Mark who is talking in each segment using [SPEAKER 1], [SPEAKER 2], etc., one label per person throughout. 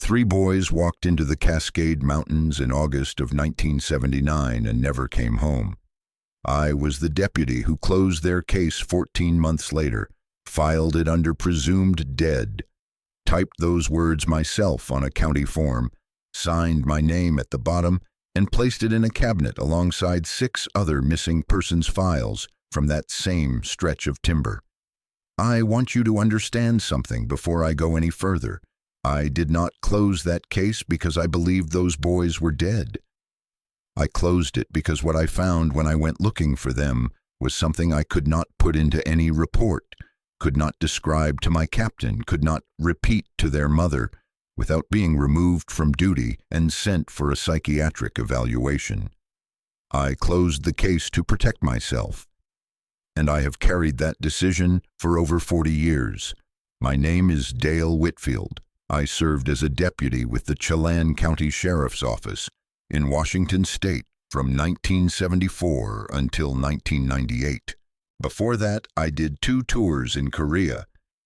[SPEAKER 1] Three boys walked into the Cascade Mountains in August of 1979 and never came home. I was the deputy who closed their case 14 months later, filed it under presumed dead, typed those words myself on a county form, signed my name at the bottom, and placed it in a cabinet alongside 6 other missing persons files from that same stretch of timber. I want you to understand something before I go any further. I did not close that case because I believed those boys were dead. I closed it because what I found when I went looking for them was something I could not put into any report, could not describe to my captain, could not repeat to their mother, without being removed from duty and sent for a psychiatric evaluation. I closed the case to protect myself, and I have carried that decision for over 40 years. My name is Dale Whitfield. I served as a deputy with the Chelan County Sheriff's Office in Washington State from 1974 until 1998. Before that, I did 2 tours in Korea,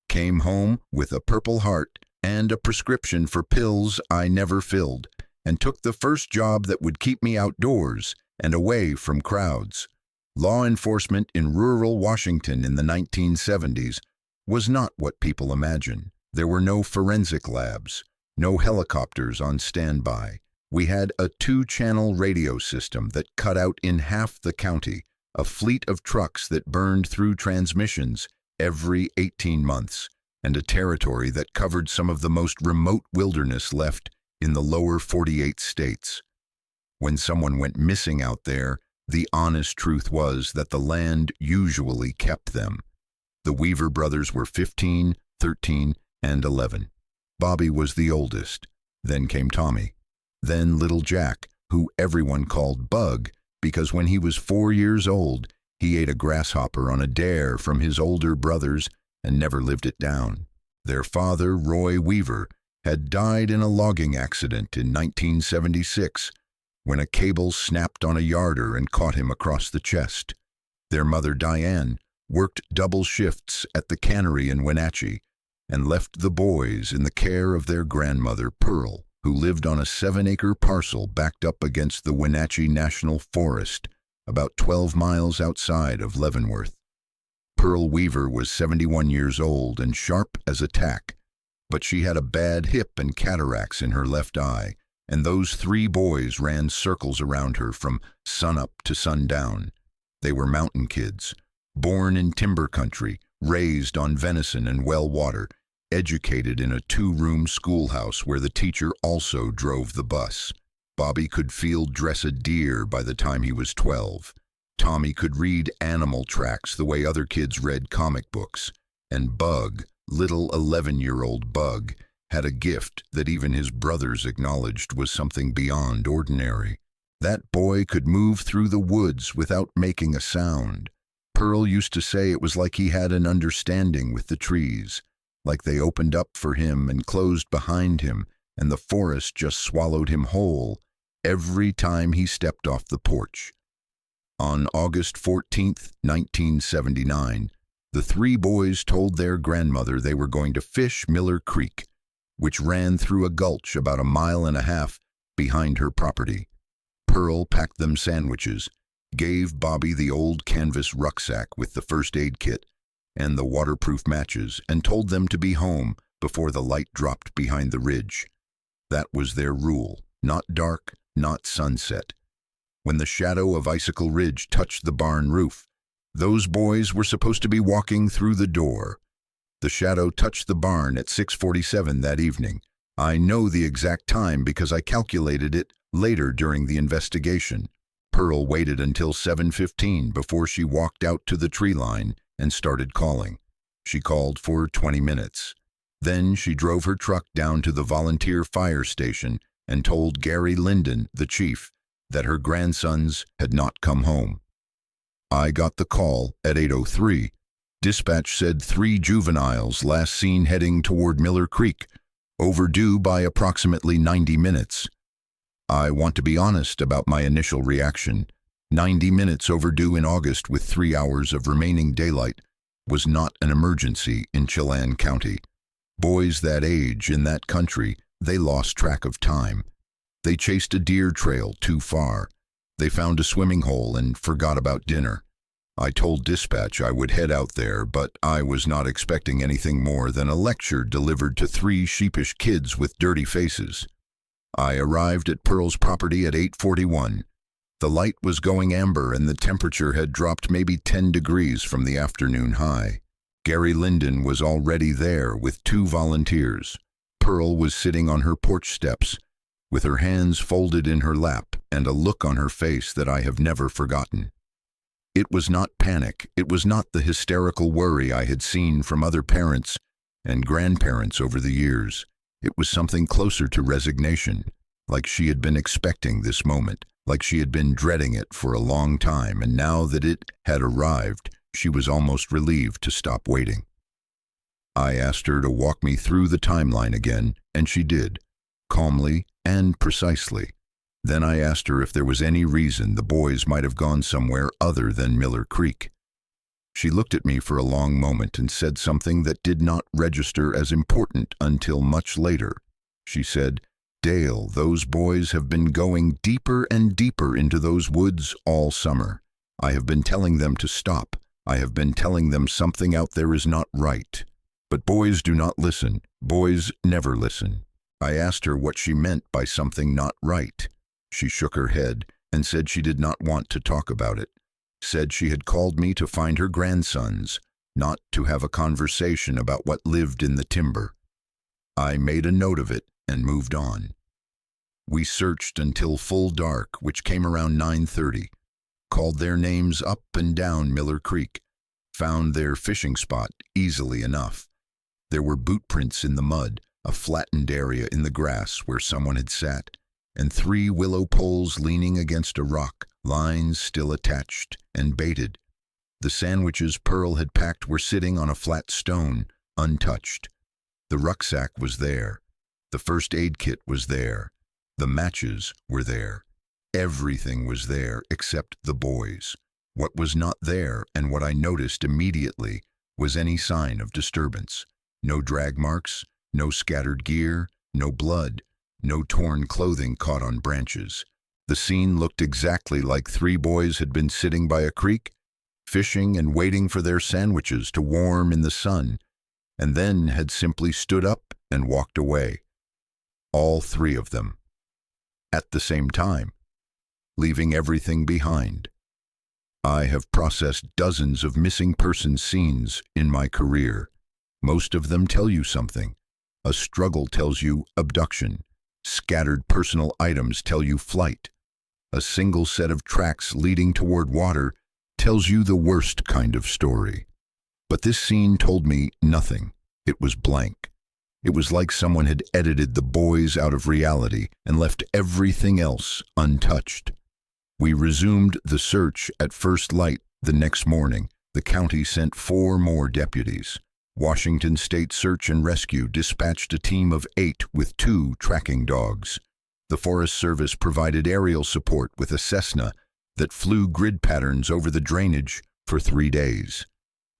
[SPEAKER 1] came home with a Purple Heart and a prescription for pills I never filled, and took the first job that would keep me outdoors and away from crowds. Law enforcement in rural Washington in the 1970s was not what people imagine. There were no forensic labs, no helicopters on standby. We had a 2-channel radio system that cut out in half the county, a fleet of trucks that burned through transmissions every 18 months, and a territory that covered some of the most remote wilderness left in the lower 48 states. When someone went missing out there, the honest truth was that the land usually kept them. The Weaver brothers were 15, 13, and 11. Bobby was the oldest. Then came Tommy. Then little Jack, who everyone called Bug, because when he was 4 years old, he ate a grasshopper on a dare from his older brothers and never lived it down. Their father, Roy Weaver, had died in a logging accident in 1976 when a cable snapped on a yarder and caught him across the chest. Their mother, Diane, worked double shifts at the cannery in Wenatchee and left the boys in the care of their grandmother, Pearl, who lived on a 7-acre parcel backed up against the Wenatchee National Forest, about 12 miles outside of Leavenworth. Pearl Weaver was 71 years old and sharp as a tack, but she had a bad hip and cataracts in her left eye, and those 3 boys ran circles around her from sunup to sundown. They were mountain kids, born in timber country, raised on venison and well water, educated in a 2-room schoolhouse where the teacher also drove the bus. Bobby could field dress a deer by the time he was 12. Tommy could read animal tracks the way other kids read comic books. And Bug, little 11-year-old Bug, had a gift that even his brothers acknowledged was something beyond ordinary. That boy could move through the woods without making a sound. Pearl used to say it was like he had an understanding with the trees, like they opened up for him and closed behind him, and the forest just swallowed him whole every time he stepped off the porch. On August 14, 1979, the 3 boys told their grandmother they were going to fish Miller Creek, which ran through a gulch about 1.5 miles behind her property. Pearl packed them sandwiches, gave Bobby the old canvas rucksack with the first aid kit and the waterproof matches, and told them to be home before the light dropped behind the ridge. That was their rule, not dark, not sunset. When the shadow of Icicle Ridge touched the barn roof, those boys were supposed to be walking through the door. The shadow touched the barn at 6:47 that evening. I know the exact time because I calculated it later during the investigation. Pearl waited until 7:15 before she walked out to the tree line and started calling. She called for 20 minutes. Then she drove her truck down to the volunteer fire station and told Gary Linden, the chief, that her grandsons had not come home. I got the call at 8:03. Dispatch said 3 juveniles last seen heading toward Miller Creek, overdue by approximately 90 minutes. I want to be honest about my initial reaction. 90 minutes overdue in August with 3 hours of remaining daylight was not an emergency in Chelan County. Boys that age in that country They lost track of time. They chased a deer trail too far. They found a swimming hole and forgot about dinner. I told dispatch I would head out there, but I was not expecting anything more than a lecture delivered to 3 sheepish kids with dirty faces. I arrived at Pearl's property at 8:41. The light was going amber and the temperature had dropped maybe 10 degrees from the afternoon high. Gary Linden was already there with 2 volunteers. Pearl was sitting on her porch steps, with her hands folded in her lap and a look on her face that I have never forgotten. It was not panic. It was not the hysterical worry I had seen from other parents and grandparents over the years. It was something closer to resignation, like she had been expecting this moment, like she had been dreading it for a long time, and now that it had arrived, she was almost relieved to stop waiting. I asked her to walk me through the timeline again, and she did, calmly and precisely. Then I asked her if there was any reason the boys might have gone somewhere other than Miller Creek. She looked at me for a long moment and said something that did not register as important until much later. She said, "Dale, those boys have been going deeper and deeper into those woods all summer. I have been telling them to stop. I have been telling them something out there is not right. But boys do not listen. Boys never listen." I asked her what she meant by something not right. She shook her head and said she did not want to talk about it. Said she had called me to find her grandsons, not to have a conversation about what lived in the timber. I made a note of it and moved on. We searched until full dark, which came around 9:30, called their names up and down Miller Creek, found their fishing spot easily enough. There were boot prints in the mud, a flattened area in the grass where someone had sat, and 3 willow poles leaning against a rock, lines still attached and baited. The sandwiches Pearl had packed were sitting on a flat stone, untouched. The rucksack was there. The first aid kit was there. The matches were there. Everything was there except the boys. What was not there, and what I noticed immediately, was any sign of disturbance. No drag marks, no scattered gear, no blood. No torn clothing caught on branches. The scene looked exactly like 3 boys had been sitting by a creek, fishing and waiting for their sandwiches to warm in the sun, and then had simply stood up and walked away. All 3 of them. At the same time, leaving everything behind. I have processed dozens of missing person scenes in my career. Most of them tell you something. A struggle tells you abduction. Scattered personal items tell you flight. A single set of tracks leading toward water tells you the worst kind of story. But this scene told me nothing. It was blank. It was like someone had edited the boys out of reality and left everything else untouched. We resumed the search at first light the next morning. The county sent 4 more deputies. Washington State Search and Rescue dispatched a team of 8 with 2 tracking dogs. The Forest Service provided aerial support with a Cessna that flew grid patterns over the drainage for 3 days.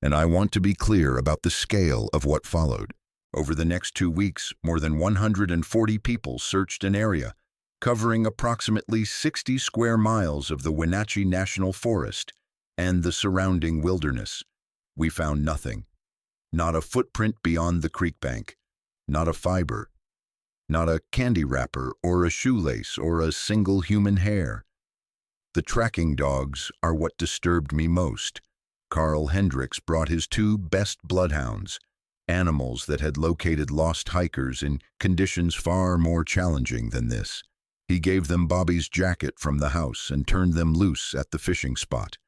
[SPEAKER 1] And I want to be clear about the scale of what followed. Over the next 2 weeks, more than 140 people searched an area covering approximately 60 square miles of the Wenatchee National Forest and the surrounding wilderness. We found nothing. Not a footprint beyond the creek bank, not a fiber, not a candy wrapper or a shoelace or a single human hair. The tracking dogs are what disturbed me most. Carl Hendricks brought his 2 best bloodhounds, animals that had located lost hikers in conditions far more challenging than this. He gave them Bobby's jacket from the house and turned them loose at the fishing spot.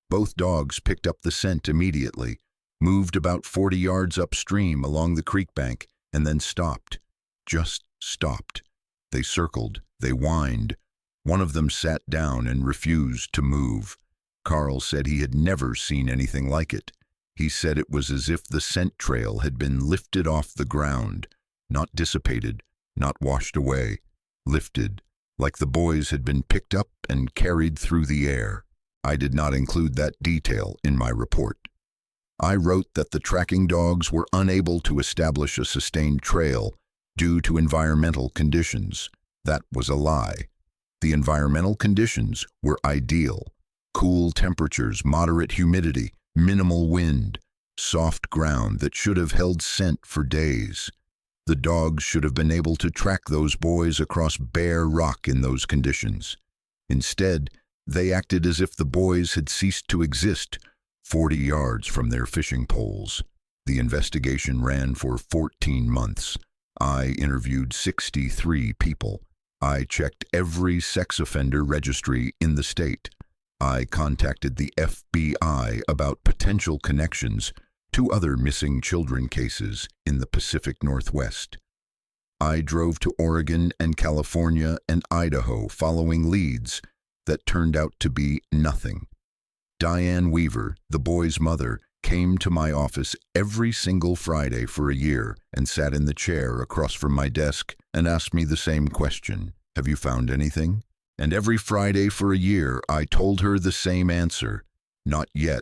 [SPEAKER 1] Both dogs picked up the scent immediately, moved about 40 yards upstream along the creek bank, and then stopped. Just stopped. They circled, they whined. One of them sat down and refused to move. Carl said he had never seen anything like it. He said it was as if the scent trail had been lifted off the ground, not dissipated, not washed away, lifted, like the boys had been picked up and carried through the air. I did not include that detail in my report. I wrote that the tracking dogs were unable to establish a sustained trail due to environmental conditions. That was a lie. The environmental conditions were ideal. Cool temperatures, moderate humidity, minimal wind, soft ground that should have held scent for days. The dogs should have been able to track those boys across bare rock in those conditions. Instead, they acted as if the boys had ceased to exist 40 yards from their fishing poles. The investigation ran for 14 months. I interviewed 63 people. I checked every sex offender registry in the state. I contacted the FBI about potential connections to other missing children cases in the Pacific Northwest. I drove to Oregon and California and Idaho following leads that turned out to be nothing. Diane Weaver, the boy's mother, came to my office every single Friday for a year and sat in the chair across from my desk and asked me the same question: "Have you found anything?" And every Friday for a year, I told her the same answer: "Not yet."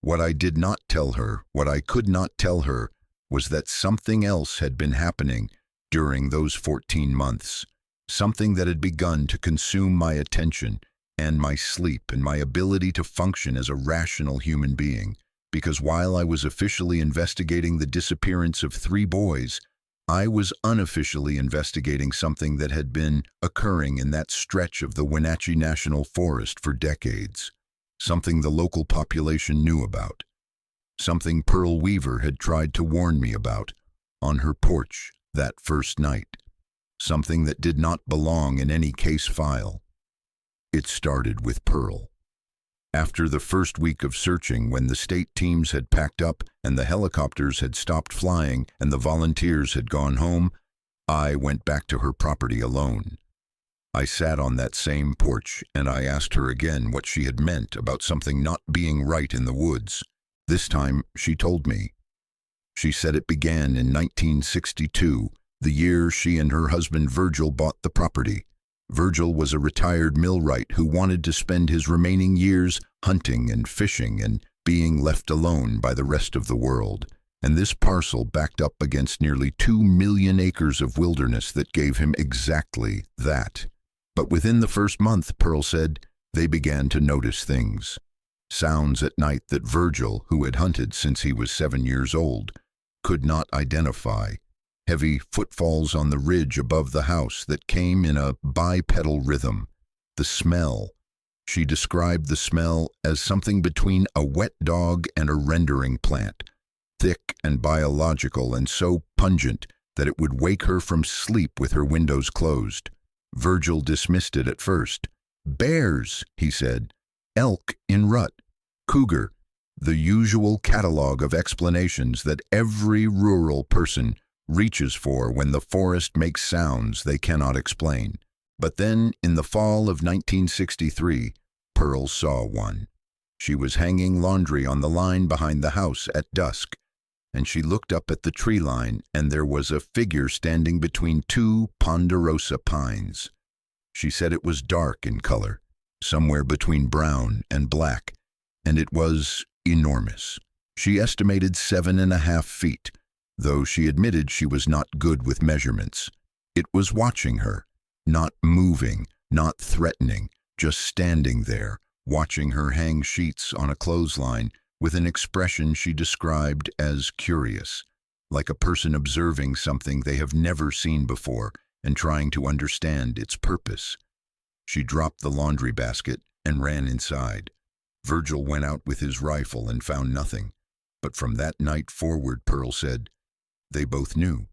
[SPEAKER 1] What I did not tell her, what I could not tell her, was that something else had been happening during those 14 months, something that had begun to consume my attention and my sleep and my ability to function as a rational human being. Because while I was officially investigating the disappearance of 3 boys, I was unofficially investigating something that had been occurring in that stretch of the Wenatchee National Forest for decades, something the local population knew about, something Pearl Weaver had tried to warn me about on her porch that first night, something that did not belong in any case file. It started with Pearl. After the first week of searching, when the state teams had packed up and the helicopters had stopped flying and the volunteers had gone home, I went back to her property alone. I sat on that same porch and I asked her again what she had meant about something not being right in the woods. This time she told me. She said it began in 1962, the year she and her husband Virgil bought the property. Virgil was a retired millwright who wanted to spend his remaining years hunting and fishing and being left alone by the rest of the world. And this parcel backed up against nearly 2 million acres of wilderness that gave him exactly that. But within the first month, Pearl said, they began to notice things. Sounds at night that Virgil, who had hunted since he was 7 years old, could not identify. Heavy footfalls on the ridge above the house that came in a bipedal rhythm. The smell. She described the smell as something between a wet dog and a rendering plant, thick and biological and so pungent that it would wake her from sleep with her windows closed. Virgil dismissed it at first. Bears, he said. Elk in rut. Cougar. The usual catalog of explanations that every rural person reaches for when the forest makes sounds they cannot explain. But then, in the fall of 1963, Pearl saw one. She was hanging laundry on the line behind the house at dusk, and she looked up at the tree line, and there was a figure standing between 2 ponderosa pines. She said it was dark in color, somewhere between brown and black, and it was enormous. She estimated 7.5 feet, though she admitted she was not good with measurements. It was watching her, not moving, not threatening, just standing there, watching her hang sheets on a clothesline with an expression she described as curious, like a person observing something they have never seen before and trying to understand its purpose. She dropped the laundry basket and ran inside. Virgil went out with his rifle and found nothing. But from that night forward, Pearl said, they both knew.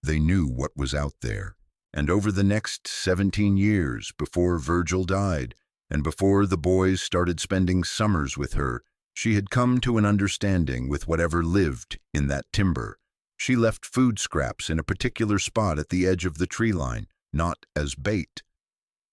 [SPEAKER 1] They knew what was out there. And over the next 17 years, before Virgil died, and before the boys started spending summers with her, she had come to an understanding with whatever lived in that timber. She left food scraps in a particular spot at the edge of the tree line, not as bait,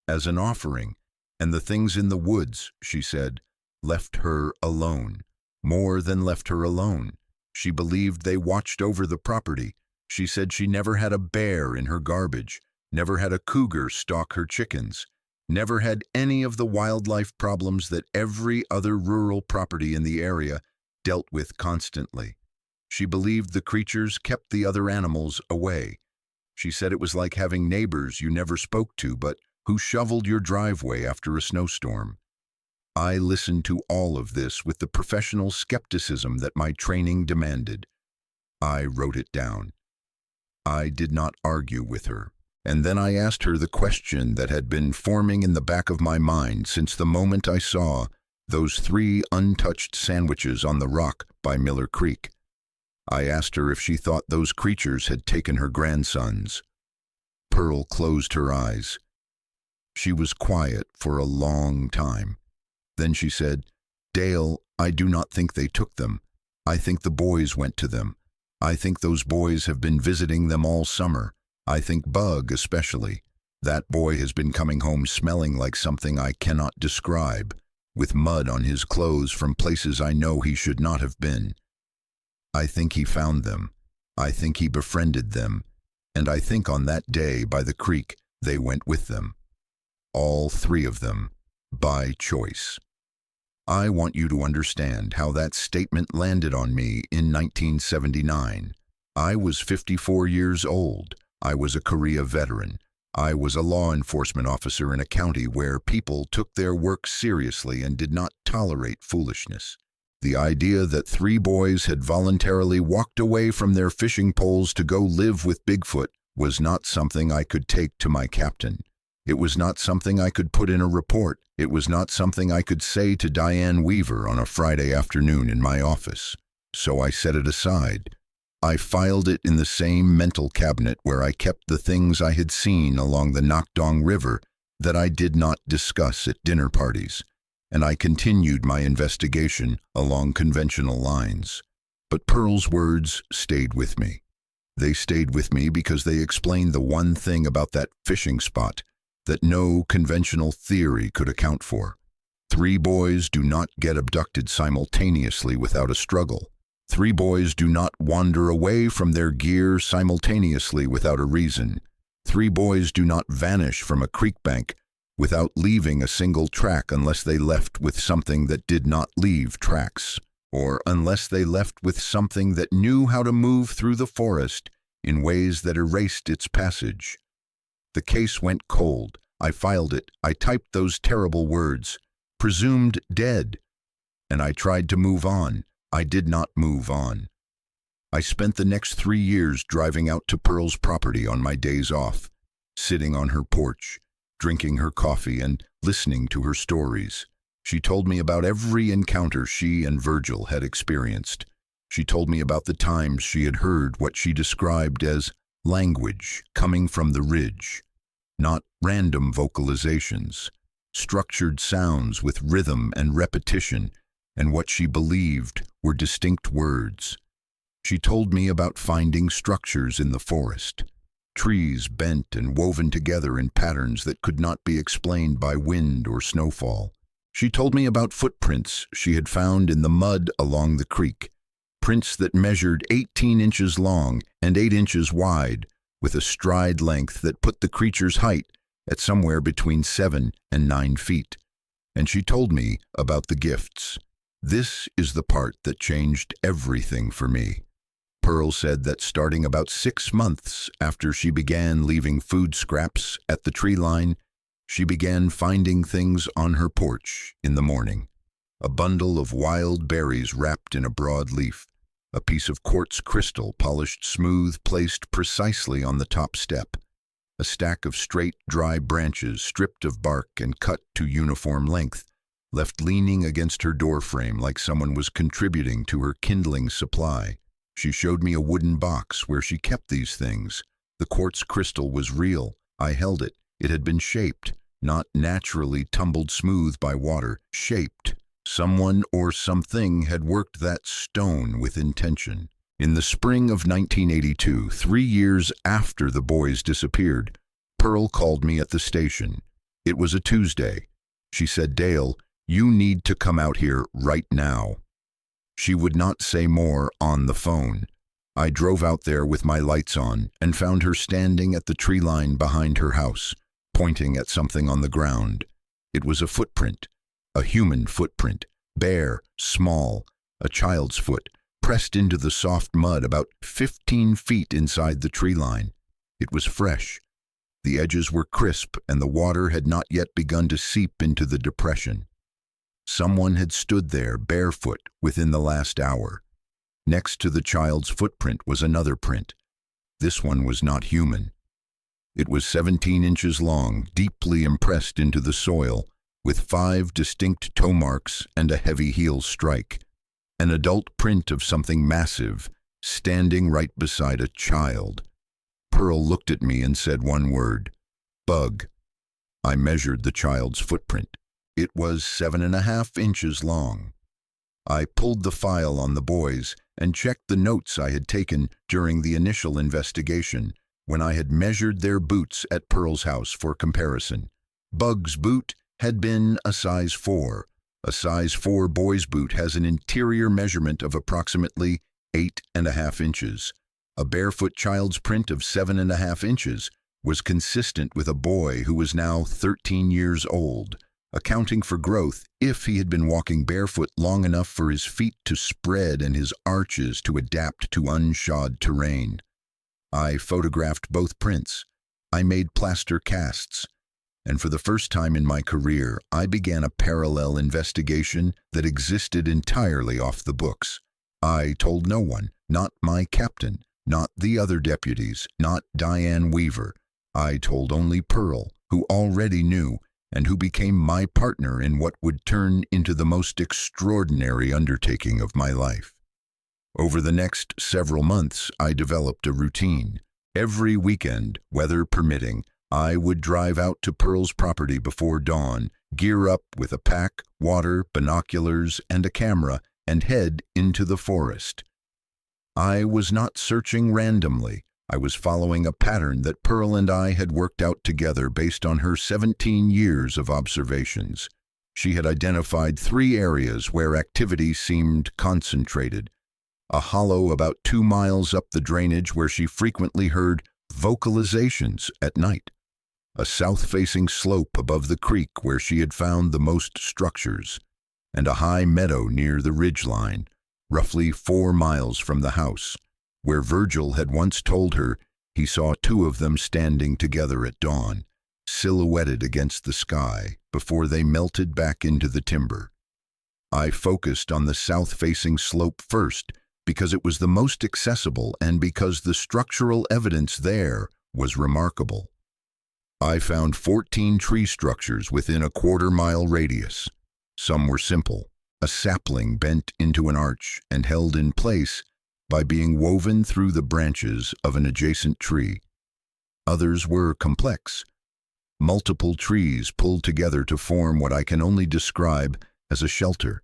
[SPEAKER 1] as an offering. And the things in the woods, she said, left her alone. More than left her alone. She believed they watched over the property. She said she never had a bear in her garbage, never had a cougar stalk her chickens, never had any of the wildlife problems that every other rural property in the area dealt with constantly. She believed the creatures kept the other animals away. She said it was like having neighbors you never spoke to but who shoveled your driveway after a snowstorm. I listened to all of this with the professional skepticism that my training demanded. I wrote it down. I did not argue with her. And then I asked her the question that had been forming in the back of my mind since the moment I saw those 3 untouched sandwiches on the rock by Miller Creek. I asked her if she thought those creatures had taken her grandsons. Pearl closed her eyes. She was quiet for a long time. Then she said, "Dale, I do not think they took them. I think the boys went to them. I think those boys have been visiting them all summer. I think Bug especially. That boy has been coming home smelling like something I cannot describe, with mud on his clothes from places I know he should not have been. I think he found them. I think he befriended them. And I think on that day by the creek they went with them. All 3 of them, by choice." I want you to understand how that statement landed on me in 1979. I was 54 years old. I was a Korea veteran. I was a law enforcement officer in a county where people took their work seriously and did not tolerate foolishness. The idea that 3 boys had voluntarily walked away from their fishing poles to go live with Bigfoot was not something I could take to my captain. It was not something I could put in a report. It was not something I could say to Diane Weaver on a Friday afternoon in my office. So I set it aside. I filed it in the same mental cabinet where I kept the things I had seen along the Nakdong River that I did not discuss at dinner parties, and I continued my investigation along conventional lines. But Pearl's words stayed with me. They stayed with me because they explained the one thing about that fishing spot that no conventional theory could account for. 3 boys do not get abducted simultaneously without a struggle. 3 boys do not wander away from their gear simultaneously without a reason. 3 boys do not vanish from a creek bank without leaving a single track unless they left with something that did not leave tracks, or unless they left with something that knew how to move through the forest in ways that erased its passage. The case went cold. I filed it. I typed those terrible words, "presumed dead," and I tried to move on. I did not move on. I spent the next 3 years driving out to Pearl's property on my days off, sitting on her porch, drinking her coffee and listening to her stories. She told me about every encounter she and Virgil had experienced. She told me about the times she had heard what she described as language coming from the ridge, not random vocalizations, structured sounds with rhythm and repetition, and what she believed were distinct words. She told me about finding structures in the forest, trees bent and woven together in patterns that could not be explained by wind or snowfall. She told me about footprints she had found in the mud along the creek, prints that measured 18 inches long and 8 inches wide, with a stride length that put the creature's height at somewhere between 7 and 9 feet. And she told me about the gifts. This is the part that changed everything for me. Pearl said that starting about 6 months after she began leaving food scraps at the tree line, she began finding things on her porch in the morning. A bundle of wild berries wrapped in a broad leaf, a piece of quartz crystal polished smooth placed precisely on the top step, a stack of straight, dry branches stripped of bark and cut to uniform length, left leaning against her doorframe like someone was contributing to her kindling supply. She showed me a wooden box where she kept these things. The quartz crystal was real. I held it. It had been shaped, not naturally tumbled smooth by water, shaped. Someone or something had worked that stone with intention. In the spring of 1982, 3 years after the boys disappeared, Pearl called me at the station. It was a Tuesday. She said, "Dale, you need to come out here right now." She would not say more on the phone. I drove out there with my lights on and found her standing at the tree line behind her house, pointing at something on the ground. It was a footprint, a human footprint, bare, small, a child's foot, pressed into the soft mud about 15 feet inside the tree line. It was fresh. The edges were crisp, and the water had not yet begun to seep into the depression. Someone had stood there barefoot within the last hour. Next to the child's footprint was another print. This one was not human. It was 17 inches long, deeply impressed into the soil, with 5 distinct toe marks and a heavy heel strike. An adult print of something massive, standing right beside a child. Pearl looked at me and said one word: bug. I measured the child's footprint. It was 7.5 inches long. I pulled the file on the boys and checked the notes I had taken during the initial investigation when I had measured their boots at Pearl's house for comparison. Bug's boot had been a size 4. A size 4 boy's boot has an interior measurement of approximately 8.5 inches. A barefoot child's print of 7.5 inches was consistent with a boy who was now 13 years old, accounting for growth if he had been walking barefoot long enough for his feet to spread and his arches to adapt to unshod terrain. I photographed both prints. I made plaster casts. And for the first time in my career, I began a parallel investigation that existed entirely off the books. I told no one, not my captain, not the other deputies, not Diane Weaver. I told only Pearl, who already knew, and who became my partner in what would turn into the most extraordinary undertaking of my life. Over the next several months, I developed a routine. Every weekend, weather permitting, I would drive out to Pearl's property before dawn, gear up with a pack, water, binoculars, and a camera, and head into the forest. I was not searching randomly. I was following a pattern that Pearl and I had worked out together based on her 17 years of observations. She had identified 3 areas where activity seemed concentrated. A hollow about 2 miles up the drainage where she frequently heard vocalizations at night. A south-facing slope above the creek where she had found the most structures, and a high meadow near the ridgeline, roughly 4 miles from the house, where Virgil had once told her he saw 2 of them standing together at dawn, silhouetted against the sky before they melted back into the timber. I focused on the south-facing slope first because it was the most accessible and because the structural evidence there was remarkable. I found 14 tree structures within a quarter-mile radius. Some were simple, a sapling bent into an arch and held in place by being woven through the branches of an adjacent tree. Others were complex, multiple trees pulled together to form what I can only describe as a shelter,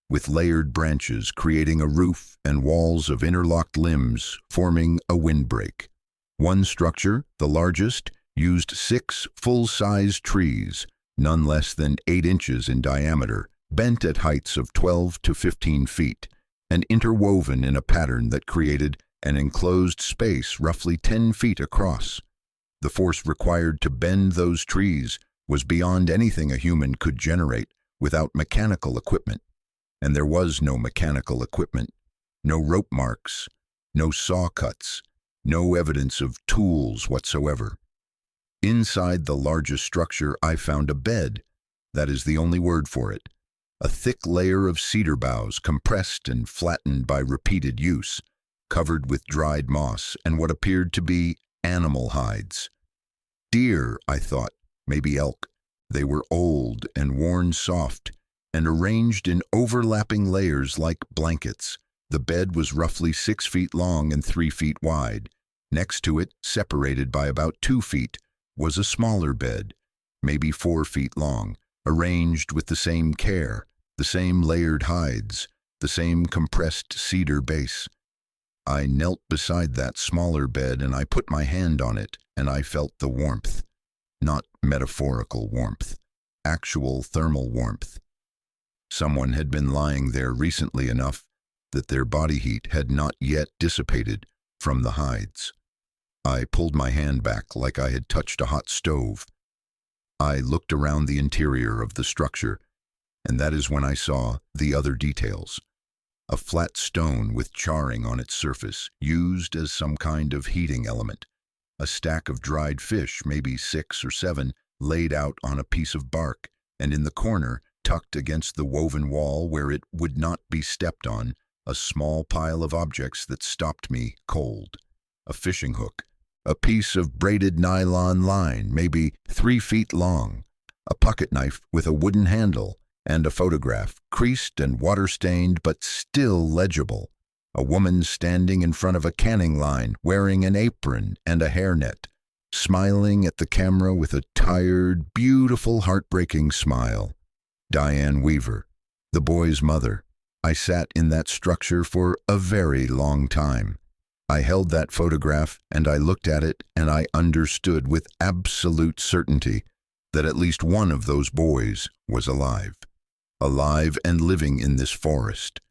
[SPEAKER 1] with layered branches creating a roof and walls of interlocked limbs forming a windbreak. One structure, the largest, used 6 full-size trees, none less than 8 inches in diameter, bent at heights of 12 to 15 feet, and interwoven in a pattern that created an enclosed space roughly 10 feet across. The force required to bend those trees was beyond anything a human could generate without mechanical equipment. And there was no mechanical equipment, no rope marks, no saw cuts, no evidence of tools whatsoever. Inside the largest structure, I found a bed. That is the only word for it. A thick layer of cedar boughs compressed and flattened by repeated use, covered with dried moss and what appeared to be animal hides. Deer, I thought, maybe elk. They were old and worn soft, and arranged in overlapping layers like blankets. The bed was roughly 6 feet long and 3 feet wide. Next to it, separated by about 2 feet, was a smaller bed, maybe 4 feet long, arranged with the same care, the same layered hides, the same compressed cedar base. I knelt beside that smaller bed and I put my hand on it, and I felt the warmth. Not metaphorical warmth, actual thermal warmth. Someone had been lying there recently enough that their body heat had not yet dissipated from the hides. I pulled my hand back like I had touched a hot stove. I looked around the interior of the structure, and that is when I saw the other details. A flat stone with charring on its surface, used as some kind of heating element. a stack of dried fish, maybe 6 or 7, laid out on a piece of bark, and in the corner, tucked against the woven wall where it would not be stepped on, a small pile of objects that stopped me cold. A fishing hook, a piece of braided nylon line, maybe 3 feet long, a pocket knife with a wooden handle, and a photograph, creased and water-stained but still legible. A woman standing in front of a canning line, wearing an apron and a hairnet, smiling at the camera with a tired, beautiful, heartbreaking smile. Diane Weaver, the boy's mother. I sat in that structure for a very long time. I held that photograph and I looked at it and I understood with absolute certainty that at least one of those boys was alive. Alive and living in this forest,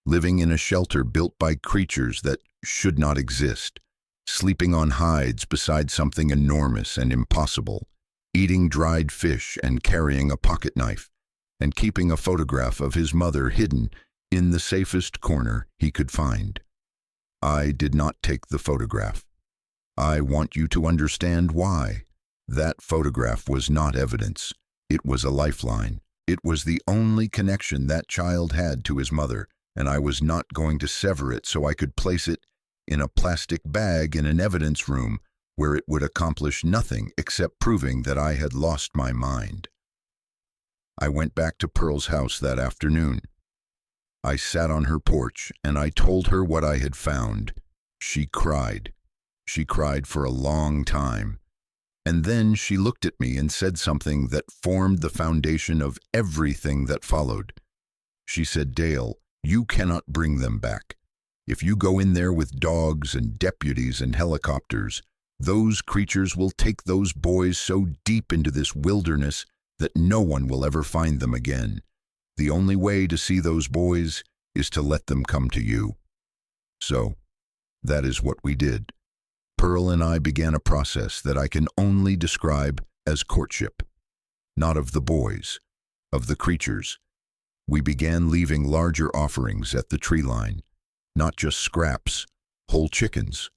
[SPEAKER 1] living in a shelter built by creatures that should not exist, sleeping on hides beside something enormous and impossible, eating dried fish and carrying a pocket knife, and keeping a photograph of his mother hidden in the safest corner he could find. I did not take the photograph. I want you to understand why. That photograph was not evidence. It was a lifeline. It was the only connection that child had to his mother, and I was not going to sever it so I could place it in a plastic bag in an evidence room where it would accomplish nothing except proving that I had lost my mind. I went back to Pearl's house that afternoon. I sat on her porch and I told her what I had found. She cried. She cried for a long time. And then she looked at me and said something that formed the foundation of everything that followed. She said, "Dale, you cannot bring them back. If you go in there with dogs and deputies and helicopters, those creatures will take those boys so deep into this wilderness that no one will ever find them again. The only way to see those boys is to let them come to you." So, that is what we did. Pearl and I began a process that I can only describe as courtship. Not of the boys, of the creatures. We began leaving larger offerings at the tree line. Not just scraps, whole chickens,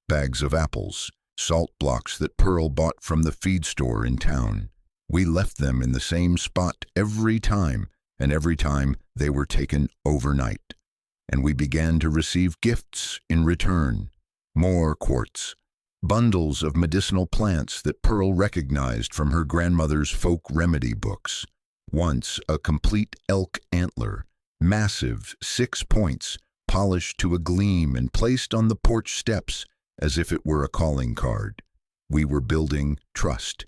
[SPEAKER 1] bags of apples, salt blocks that Pearl bought from the feed store in town. We left them in the same spot every time, and every time they were taken overnight. And we began to receive gifts in return. More quartz, bundles of medicinal plants that Pearl recognized from her grandmother's folk remedy books. Once a complete elk antler, massive, 6 points, polished to a gleam and placed on the porch steps as if it were a calling card. We were building trust,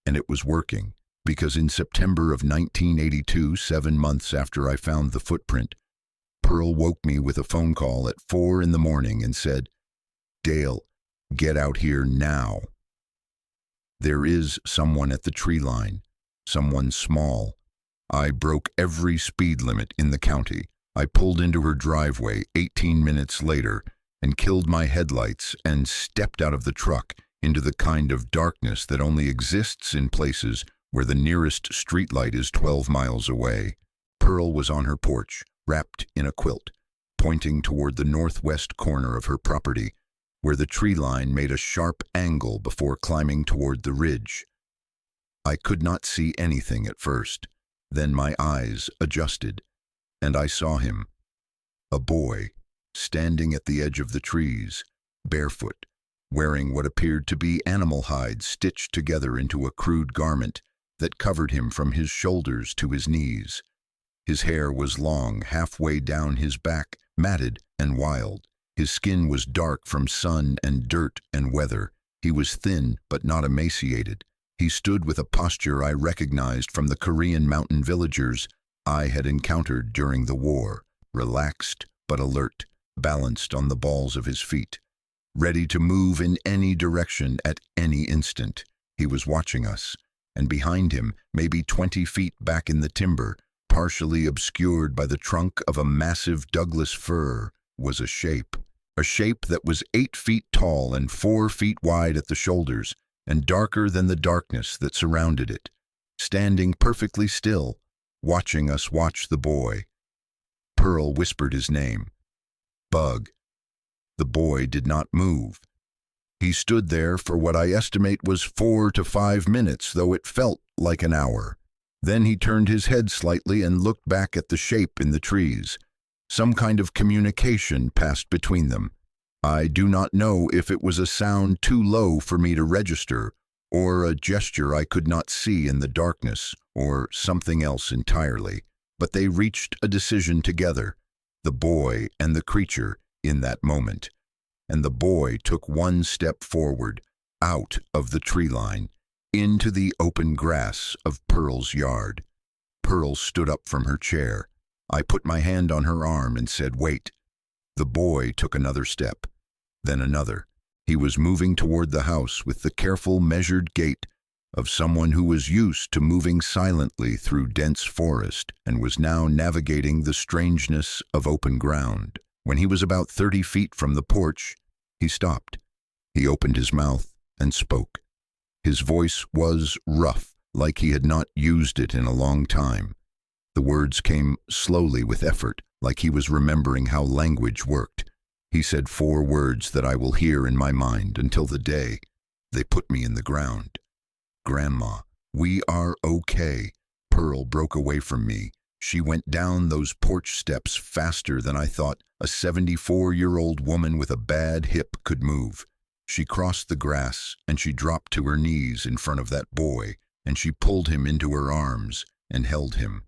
[SPEAKER 1] and it was working, because in September of 1982, 7 months after I found the footprint, Pearl woke me with a phone call at 4 in the morning and said, "Dale, get out here now. There is someone at the tree line, someone small." I broke every speed limit in the county. I pulled into her driveway 18 minutes later and killed my headlights and stepped out of the truck into the kind of darkness that only exists in places where the nearest streetlight is 12 miles away. Pearl was on her porch, wrapped in a quilt, pointing toward the northwest corner of her property, where the tree line made a sharp angle before climbing toward the ridge. I could not see anything at first. Then my eyes adjusted, and I saw him, a boy, standing at the edge of the trees, barefoot, wearing what appeared to be animal hides stitched together into a crude garment that covered him from his shoulders to his knees. His hair was long, halfway down his back, matted and wild. His skin was dark from sun and dirt and weather. He was thin but not emaciated. He stood with a posture I recognized from the Korean mountain villagers I had encountered during the war, relaxed but alert, balanced on the balls of his feet, ready to move in any direction at any instant. He was watching us, and behind him, maybe 20 feet back in the timber, partially obscured by the trunk of a massive Douglas fir, was a shape that was 8 feet tall and 4 feet wide at the shoulders, and darker than the darkness that surrounded it, standing perfectly still, watching us watch the boy. Pearl whispered his name. "Bug." The boy did not move. He stood there for what I estimate was 4 to 5 minutes, though it felt like an hour. Then he turned his head slightly and looked back at the shape in the trees. Some kind of communication passed between them. I do not know if it was a sound too low for me to register, or a gesture I could not see in the darkness, or something else entirely. But they reached a decision together, the boy and the creature, in that moment. And the boy took one step forward, out of the tree line, into the open grass of Pearl's yard. Pearl stood up from her chair. I put my hand on her arm and said, "Wait." The boy took another step, then another. He was moving toward the house with the careful, measured gait of someone who was used to moving silently through dense forest and was now navigating the strangeness of open ground. When he was about 30 feet from the porch, he stopped. He opened his mouth and spoke. His voice was rough, like he had not used it in a long time. The words came slowly with effort, like he was remembering how language worked. He said 4 words that I will hear in my mind until the day they put me in the ground. "Grandma, we are okay." Pearl broke away from me. She went down those porch steps faster than I thought a 74-year-old woman with a bad hip could move. She crossed the grass and she dropped to her knees in front of that boy, and she pulled him into her arms and held him.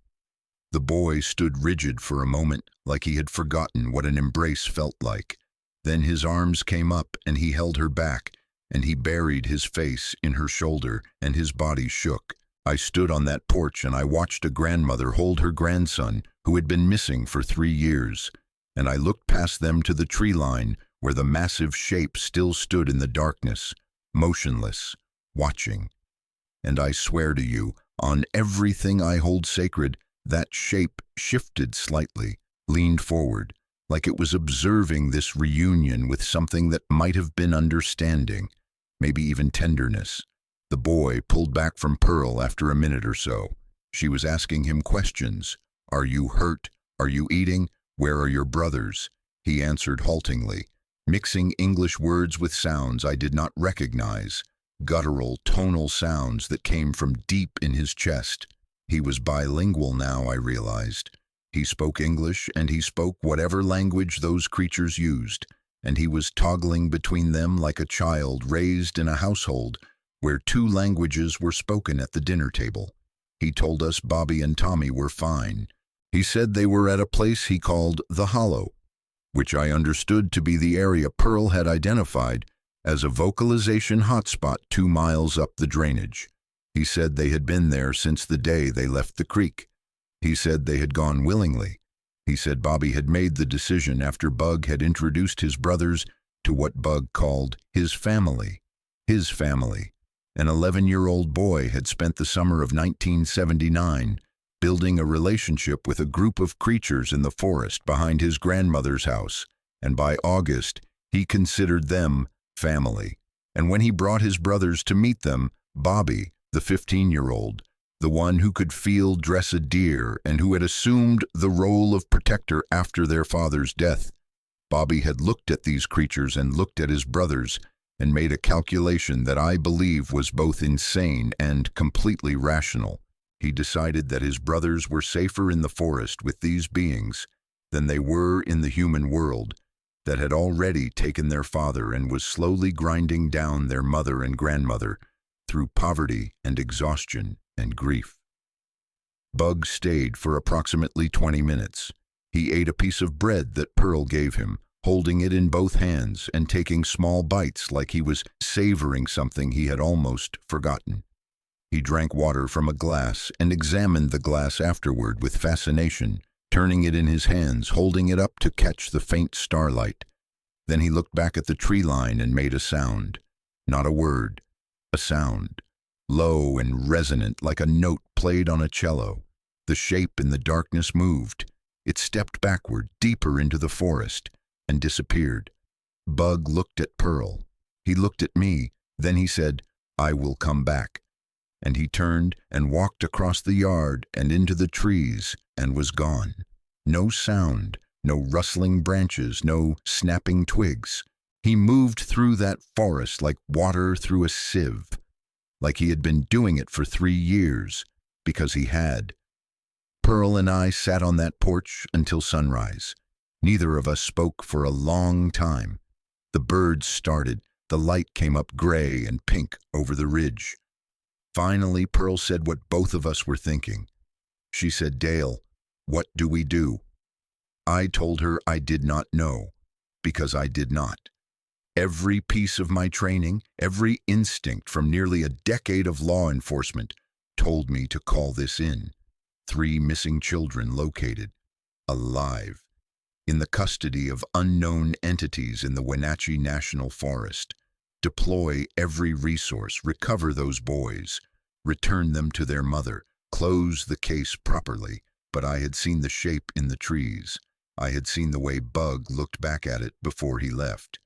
[SPEAKER 1] The boy stood rigid for a moment, like he had forgotten what an embrace felt like. Then his arms came up and he held her back, and he buried his face in her shoulder, and his body shook. I stood on that porch and I watched a grandmother hold her grandson, who had been missing for 3 years, and I looked past them to the tree line where the massive shape still stood in the darkness, motionless, watching. And I swear to you, on everything I hold sacred, that shape shifted slightly, leaned forward, like it was observing this reunion with something that might have been understanding, maybe even tenderness. The boy pulled back from Pearl after a minute or so. She was asking him questions. "Are you hurt? Are you eating? Where are your brothers?" He answered haltingly, mixing English words with sounds I did not recognize, guttural, tonal sounds that came from deep in his chest. He was bilingual now, I realized. He spoke English and he spoke whatever language those creatures used, and he was toggling between them like a child raised in a household where 2 languages were spoken at the dinner table. He told us Bobby and Tommy were fine. He said they were at a place he called the Hollow, which I understood to be the area Pearl had identified as a vocalization hotspot 2 miles up the drainage. He said they had been there since the day they left the creek. He said they had gone willingly. He said Bobby had made the decision after Bug had introduced his brothers to what Bug called his family. His family. An 11-year-old boy had spent the summer of 1979 building a relationship with a group of creatures in the forest behind his grandmother's house, and by August he considered them family. And when he brought his brothers to meet them, Bobby, the 15-year-old, the one who could field dress a deer and who had assumed the role of protector after their father's death, Bobby had looked at these creatures and looked at his brothers and made a calculation that I believe was both insane and completely rational. He decided that his brothers were safer in the forest with these beings than they were in the human world that had already taken their father and was slowly grinding down their mother and grandmother through poverty and exhaustion and grief. Bug stayed for approximately 20 minutes. He ate a piece of bread that Pearl gave him, holding it in both hands and taking small bites like he was savoring something he had almost forgotten. He drank water from a glass and examined the glass afterward with fascination, turning it in his hands, holding it up to catch the faint starlight. Then he looked back at the tree line and made a sound. Not a word. A sound, low and resonant like a note played on a cello. The shape in the darkness moved. It stepped backward, deeper into the forest, and disappeared. Bug looked at Pearl. He looked at me. Then he said, "I will come back." And he turned and walked across the yard and into the trees and was gone. No sound, no rustling branches, no snapping twigs. He moved through that forest like water through a sieve, like he had been doing it for 3 years, because he had. Pearl and I sat on that porch until sunrise. Neither of us spoke for a long time. The birds started. The light came up gray and pink over the ridge. Finally, Pearl said what both of us were thinking. She said, "Dale, what do we do?" I told her I did not know, because I did not. Every piece of my training, every instinct from nearly a decade of law enforcement told me to call this in. 3 missing children located, alive, in the custody of unknown entities in the Wenatchee National Forest. Deploy every resource, recover those boys, return them to their mother, close the case properly. But I had seen the shape in the trees. I had seen the way Bug looked back at it before he left.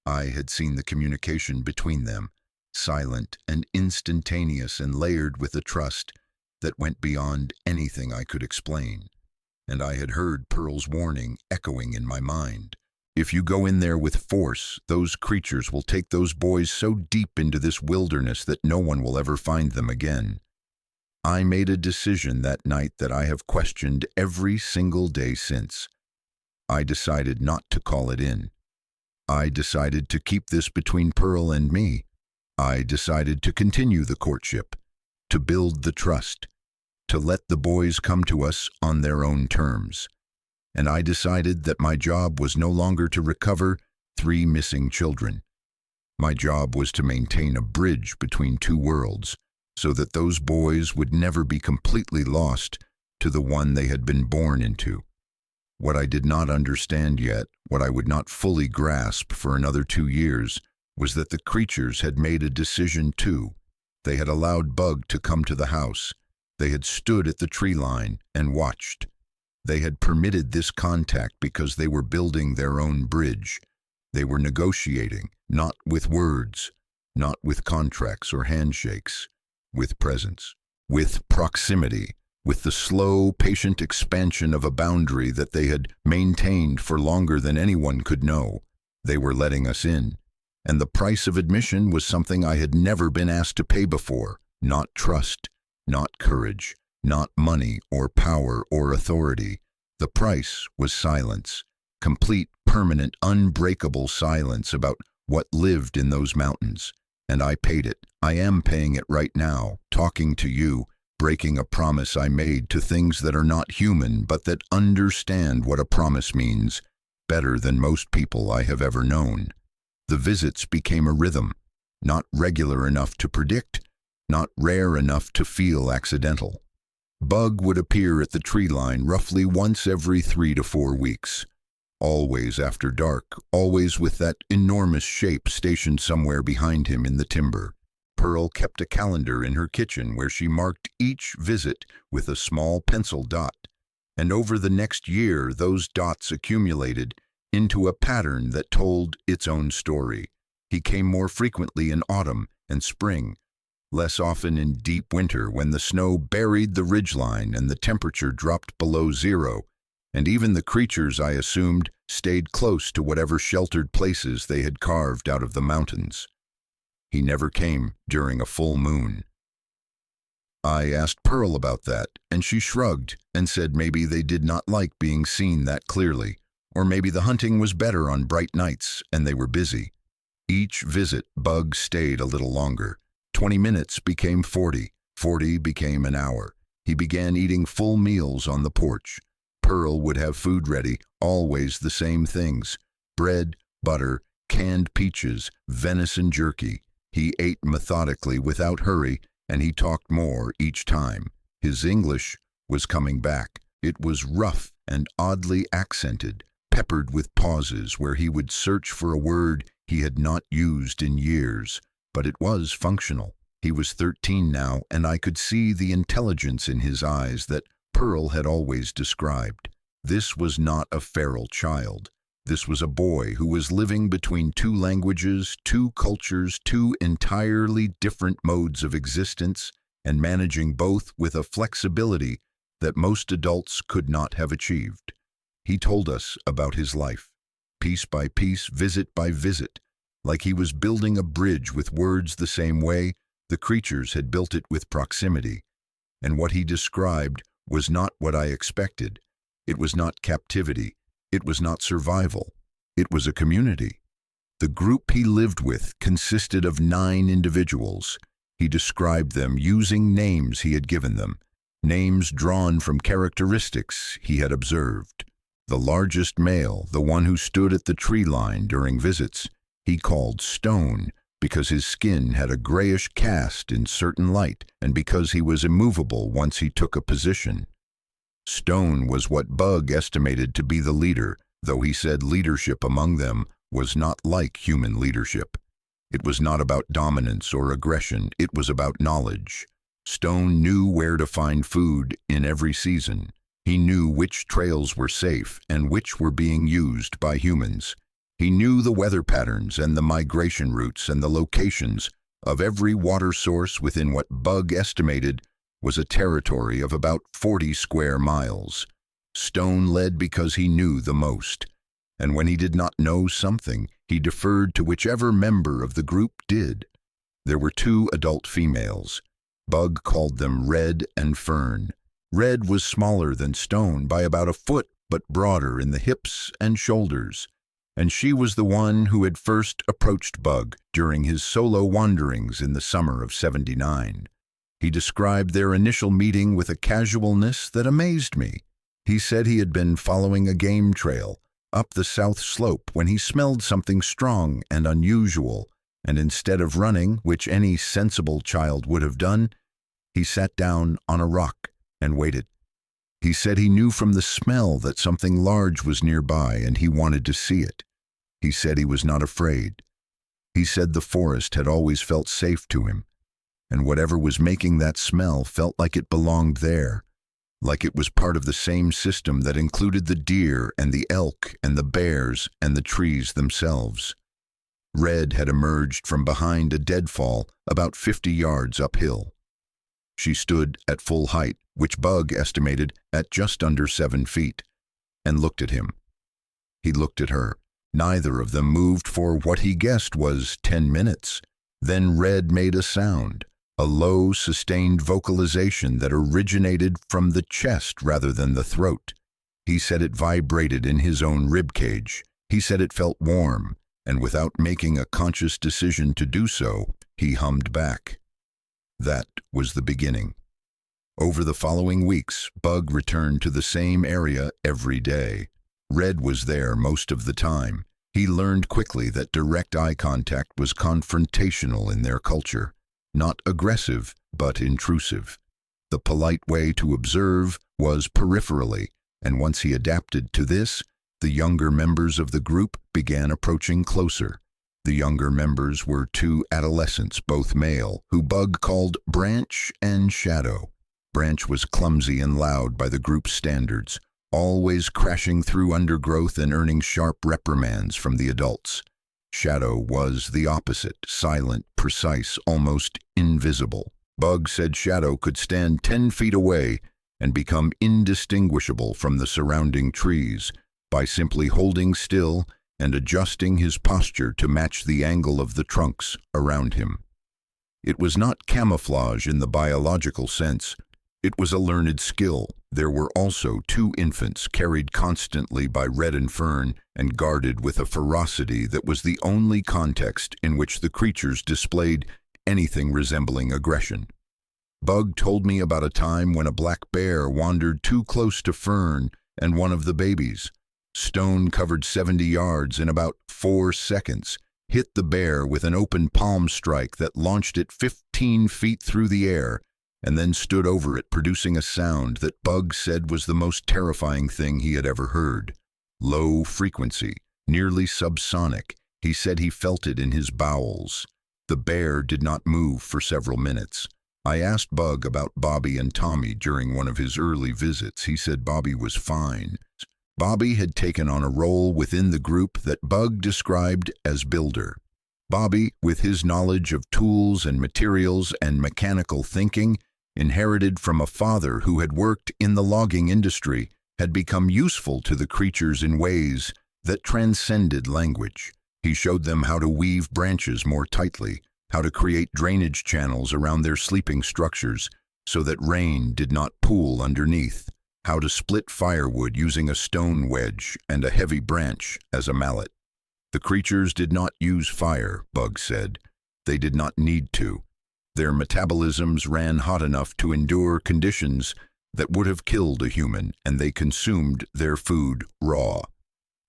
[SPEAKER 1] I had seen the communication between them, silent and instantaneous and layered with a trust that went beyond anything I could explain. And I had heard Pearl's warning echoing in my mind. If you go in there with force, those creatures will take those boys so deep into this wilderness that no one will ever find them again. I made a decision that night that I have questioned every single day since. I decided not to call it in. I decided to keep this between Pearl and me. I decided to continue the courtship, to build the trust, to let the boys come to us on their own terms. And I decided that my job was no longer to recover 3 missing children. My job was to maintain a bridge between 2 worlds, so that those boys would never be completely lost to the one they had been born into. What I did not understand yet, what I would not fully grasp for another 2 years, was that the creatures had made a decision too. They had allowed Bug to come to the house. They had stood at the tree line and watched. They had permitted this contact because they were building their own bridge. They were negotiating, not with words, not with contracts or handshakes, with presence, with proximity, with the slow, patient expansion of a boundary that they had maintained for longer than anyone could know. They were letting us in, and the price of admission was something I had never been asked to pay before. Not trust, not courage, not money or power or authority. The price was silence, complete, permanent, unbreakable silence about what lived in those mountains. And I paid it. I am paying it right now, talking to you, breaking a promise I made to things that are not human but that understand what a promise means better than most people I have ever known. The visits became a rhythm, not regular enough to predict, not rare enough to feel accidental. Bug would appear at the tree line roughly once every 3 to 4 weeks. Always after dark, always with that enormous shape stationed somewhere behind him in the timber. Pearl kept a calendar in her kitchen where she marked each visit with a small pencil dot. And over the next year, those dots accumulated into a pattern that told its own story. He came more frequently in autumn and spring, less often in deep winter when the snow buried the ridgeline and the temperature dropped below 0, and even the creatures, I assumed, stayed close to whatever sheltered places they had carved out of the mountains. He never came during a full moon. I asked Pearl about that, and she shrugged and said maybe they did not like being seen that clearly, or maybe the hunting was better on bright nights and they were busy. Each visit, Bug stayed a little longer. 20 minutes became 40. 40 became an hour. He began eating full meals on the porch. Pearl would have food ready, always the same things: bread, butter, canned peaches, venison jerky. He ate methodically without hurry, and he talked more each time. His English was coming back. It was rough and oddly accented, peppered with pauses where he would search for a word he had not used in years. But it was functional. He was 13 now, and I could see the intelligence in his eyes that Pearl had always described. This was not a feral child. This was a boy who was living between 2 languages, 2 cultures, 2 entirely different modes of existence, and managing both with a flexibility that most adults could not have achieved. He told us about his life. piece by piece, visit by visit, like he was building a bridge with words the same way the creatures had built it with proximity. And what he described was not what I expected. It was not captivity. It was not survival. It was a community. The group he lived with consisted of 9 individuals. He described them using names he had given them, names drawn from characteristics he had observed. The largest male, the one who stood at the tree line during visits, he called Stone because his skin had a grayish cast in certain light and because he was immovable once he took a position. Stone was what Bug estimated to be the leader, though he said leadership among them was not like human leadership. It was not about dominance or aggression, it was about knowledge. Stone knew where to find food in every season. He knew which trails were safe and which were being used by humans. He knew the weather patterns and the migration routes and the locations of every water source within what Bug estimated was a territory of about 40 square miles. Stone led because he knew the most, and when he did not know something, he deferred to whichever member of the group did. There were 2 adult females. Bug called them Red and Fern. Red was smaller than Stone by about a foot, but broader in the hips and shoulders, and she was the one who had first approached Bug during his solo wanderings in the summer of '79. He described their initial meeting with a casualness that amazed me. He said he had been following a game trail up the south slope when he smelled something strong and unusual, and instead of running, which any sensible child would have done, he sat down on a rock and waited. He said he knew from the smell that something large was nearby and he wanted to see it. He said he was not afraid. He said the forest had always felt safe to him, and whatever was making that smell felt like it belonged there, like it was part of the same system that included the deer and the elk and the bears and the trees themselves. Red had emerged from behind a deadfall about 50 yards uphill. She stood at full height, which Bug estimated at just under 7 feet, and looked at him. He looked at her. Neither of them moved for what he guessed was 10 minutes. Then Red made a sound, a low, sustained vocalization that originated from the chest rather than the throat. He said it vibrated in his own ribcage. He said it felt warm, and without making a conscious decision to do so, he hummed back. That was the beginning. Over the following weeks, Bug returned to the same area every day. Red was there most of the time. He learned quickly that direct eye contact was confrontational in their culture, not aggressive, but intrusive. The polite way to observe was peripherally, and once he adapted to this, the younger members of the group began approaching closer. The younger members were 2 adolescents, both male, who Bug called Branch and Shadow. Branch was clumsy and loud by the group's standards, always crashing through undergrowth and earning sharp reprimands from the adults. Shadow was the opposite, silent, precise, almost invisible. Bug said Shadow could stand 10 feet away and become indistinguishable from the surrounding trees by simply holding still and adjusting his posture to match the angle of the trunks around him. It was not camouflage in the biological sense. It was a learned skill. There were also 2 infants carried constantly by Red and Fern and guarded with a ferocity that was the only context in which the creatures displayed anything resembling aggression. Bug told me about a time when a black bear wandered too close to Fern and one of the babies. Stone covered 70 yards in about 4 seconds, hit the bear with an open palm strike that launched it 15 feet through the air, and then stood over it, producing a sound that Bug said was the most terrifying thing he had ever heard. Low frequency, nearly subsonic. He said he felt it in his bowels. The bear did not move for several minutes. I asked Bug about Bobby and Tommy during one of his early visits. He said Bobby was fine. Bobby had taken on a role within the group that Bug described as builder. Bobby, with his knowledge of tools and materials and mechanical thinking, inherited from a father who had worked in the logging industry, had become useful to the creatures in ways that transcended language. He showed them how to weave branches more tightly, how to create drainage channels around their sleeping structures so that rain did not pool underneath, how to split firewood using a stone wedge and a heavy branch as a mallet. The creatures did not use fire, Bug said. They did not need to. Their metabolisms ran hot enough to endure conditions that would have killed a human, and they consumed their food raw.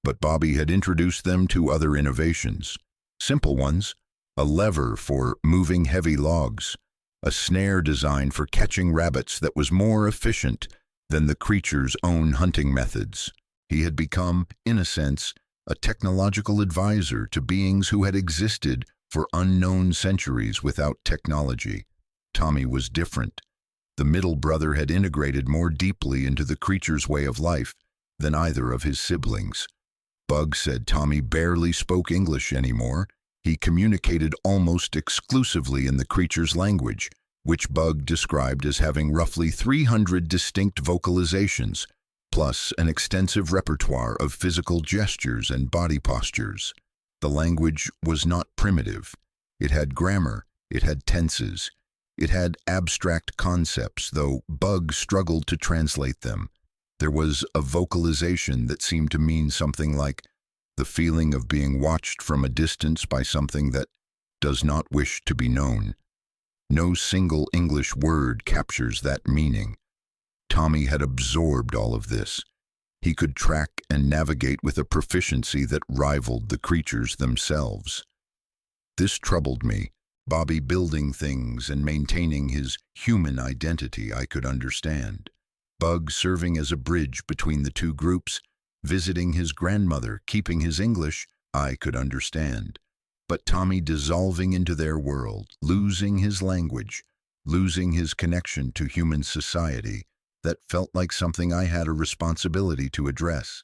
[SPEAKER 1] But Bobby had introduced them to other innovations. Simple ones: a lever for moving heavy logs, a snare designed for catching rabbits that was more efficient than the creature's own hunting methods. He had become, in a sense, a technological advisor to beings who had existed for unknown centuries without technology. Tommy was different. The middle brother had integrated more deeply into the creature's way of life than either of his siblings. Bug said Tommy barely spoke English anymore. He communicated almost exclusively in the creature's language, which Bug described as having roughly 300 distinct vocalizations, plus an extensive repertoire of physical gestures and body postures. The language was not primitive. It had grammar, it had tenses, it had abstract concepts, though Bug struggled to translate them. There was a vocalization that seemed to mean something like the feeling of being watched from a distance by something that does not wish to be known. No single English word captures that meaning. Tommy had absorbed all of this. He could track and navigate with a proficiency that rivaled the creatures themselves. This troubled me. Bobby building things and maintaining his human identity I could understand. Bug serving as a bridge between the two groups, visiting his grandmother, keeping his English, I could understand. But Tommy dissolving into their world, losing his language, losing his connection to human society, that felt like something I had a responsibility to address.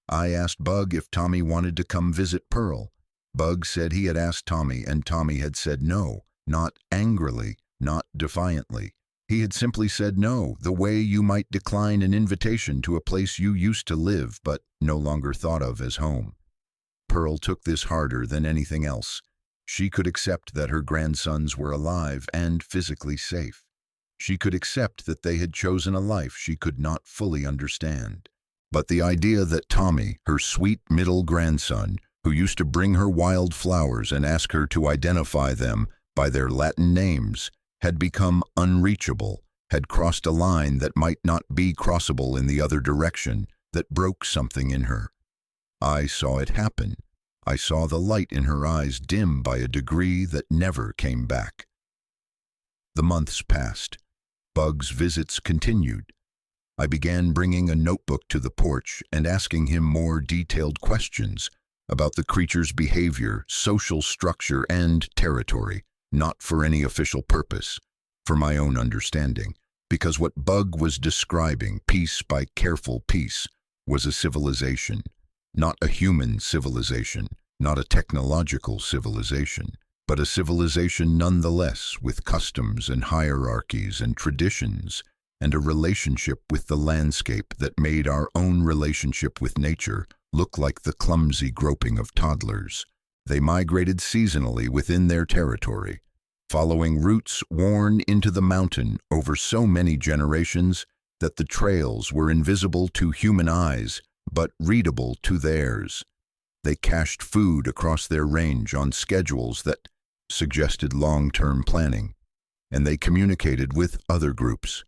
[SPEAKER 1] I asked Bug if Tommy wanted to come visit Pearl. Bug said he had asked Tommy, and Tommy had said no, not angrily, not defiantly. He had simply said no, the way you might decline an invitation to a place you used to live but no longer thought of as home. Pearl took this harder than anything else. She could accept that her grandsons were alive and physically safe. She could accept that they had chosen a life she could not fully understand. But the idea that Tommy, her sweet middle grandson, who used to bring her wild flowers and ask her to identify them by their Latin names, had become unreachable, had crossed a line that might not be crossable in the other direction, that broke something in her. I saw it happen. I saw the light in her eyes dim by a degree that never came back. The months passed. Bug's visits continued. I began bringing a notebook to the porch and asking him more detailed questions about the creature's behavior, social structure, and territory, not for any official purpose, for my own understanding, because what Bug was describing, piece by careful piece, was a civilization, not a human civilization, not a technological civilization, but a civilization nonetheless, with customs and hierarchies and traditions, and a relationship with the landscape that made our own relationship with nature look like the clumsy groping of toddlers. They migrated seasonally within their territory, following routes worn into the mountain over so many generations that the trails were invisible to human eyes, but readable to theirs. They cached food across their range on schedules that suggested long-term planning, and they communicated with other groups.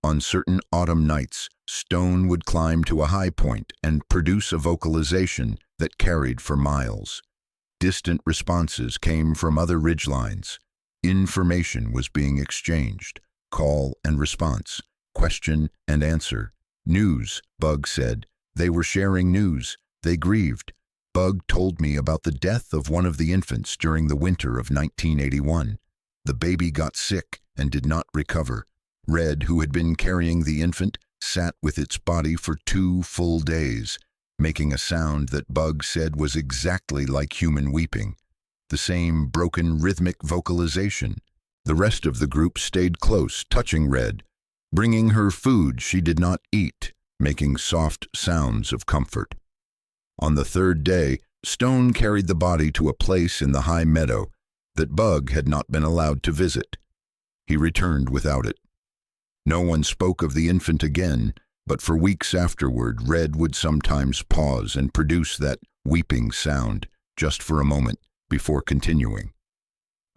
[SPEAKER 1] On certain autumn nights, Stone would climb to a high point and produce a vocalization that carried for miles. Distant responses came from other ridgelines. Information was being exchanged, call and response, question and answer. News, Bug said. They were sharing news. They grieved. Bug told me about the death of one of the infants during the winter of 1981. The baby got sick and did not recover. Red, who had been carrying the infant, sat with its body for 2 full days, making a sound that Bug said was exactly like human weeping, the same broken rhythmic vocalization. The rest of the group stayed close, touching Red, bringing her food she did not eat, making soft sounds of comfort. On the third day, Stone carried the body to a place in the high meadow that Bug had not been allowed to visit. He returned without it. No one spoke of the infant again, but for weeks afterward, Red would sometimes pause and produce that weeping sound, just for a moment, before continuing.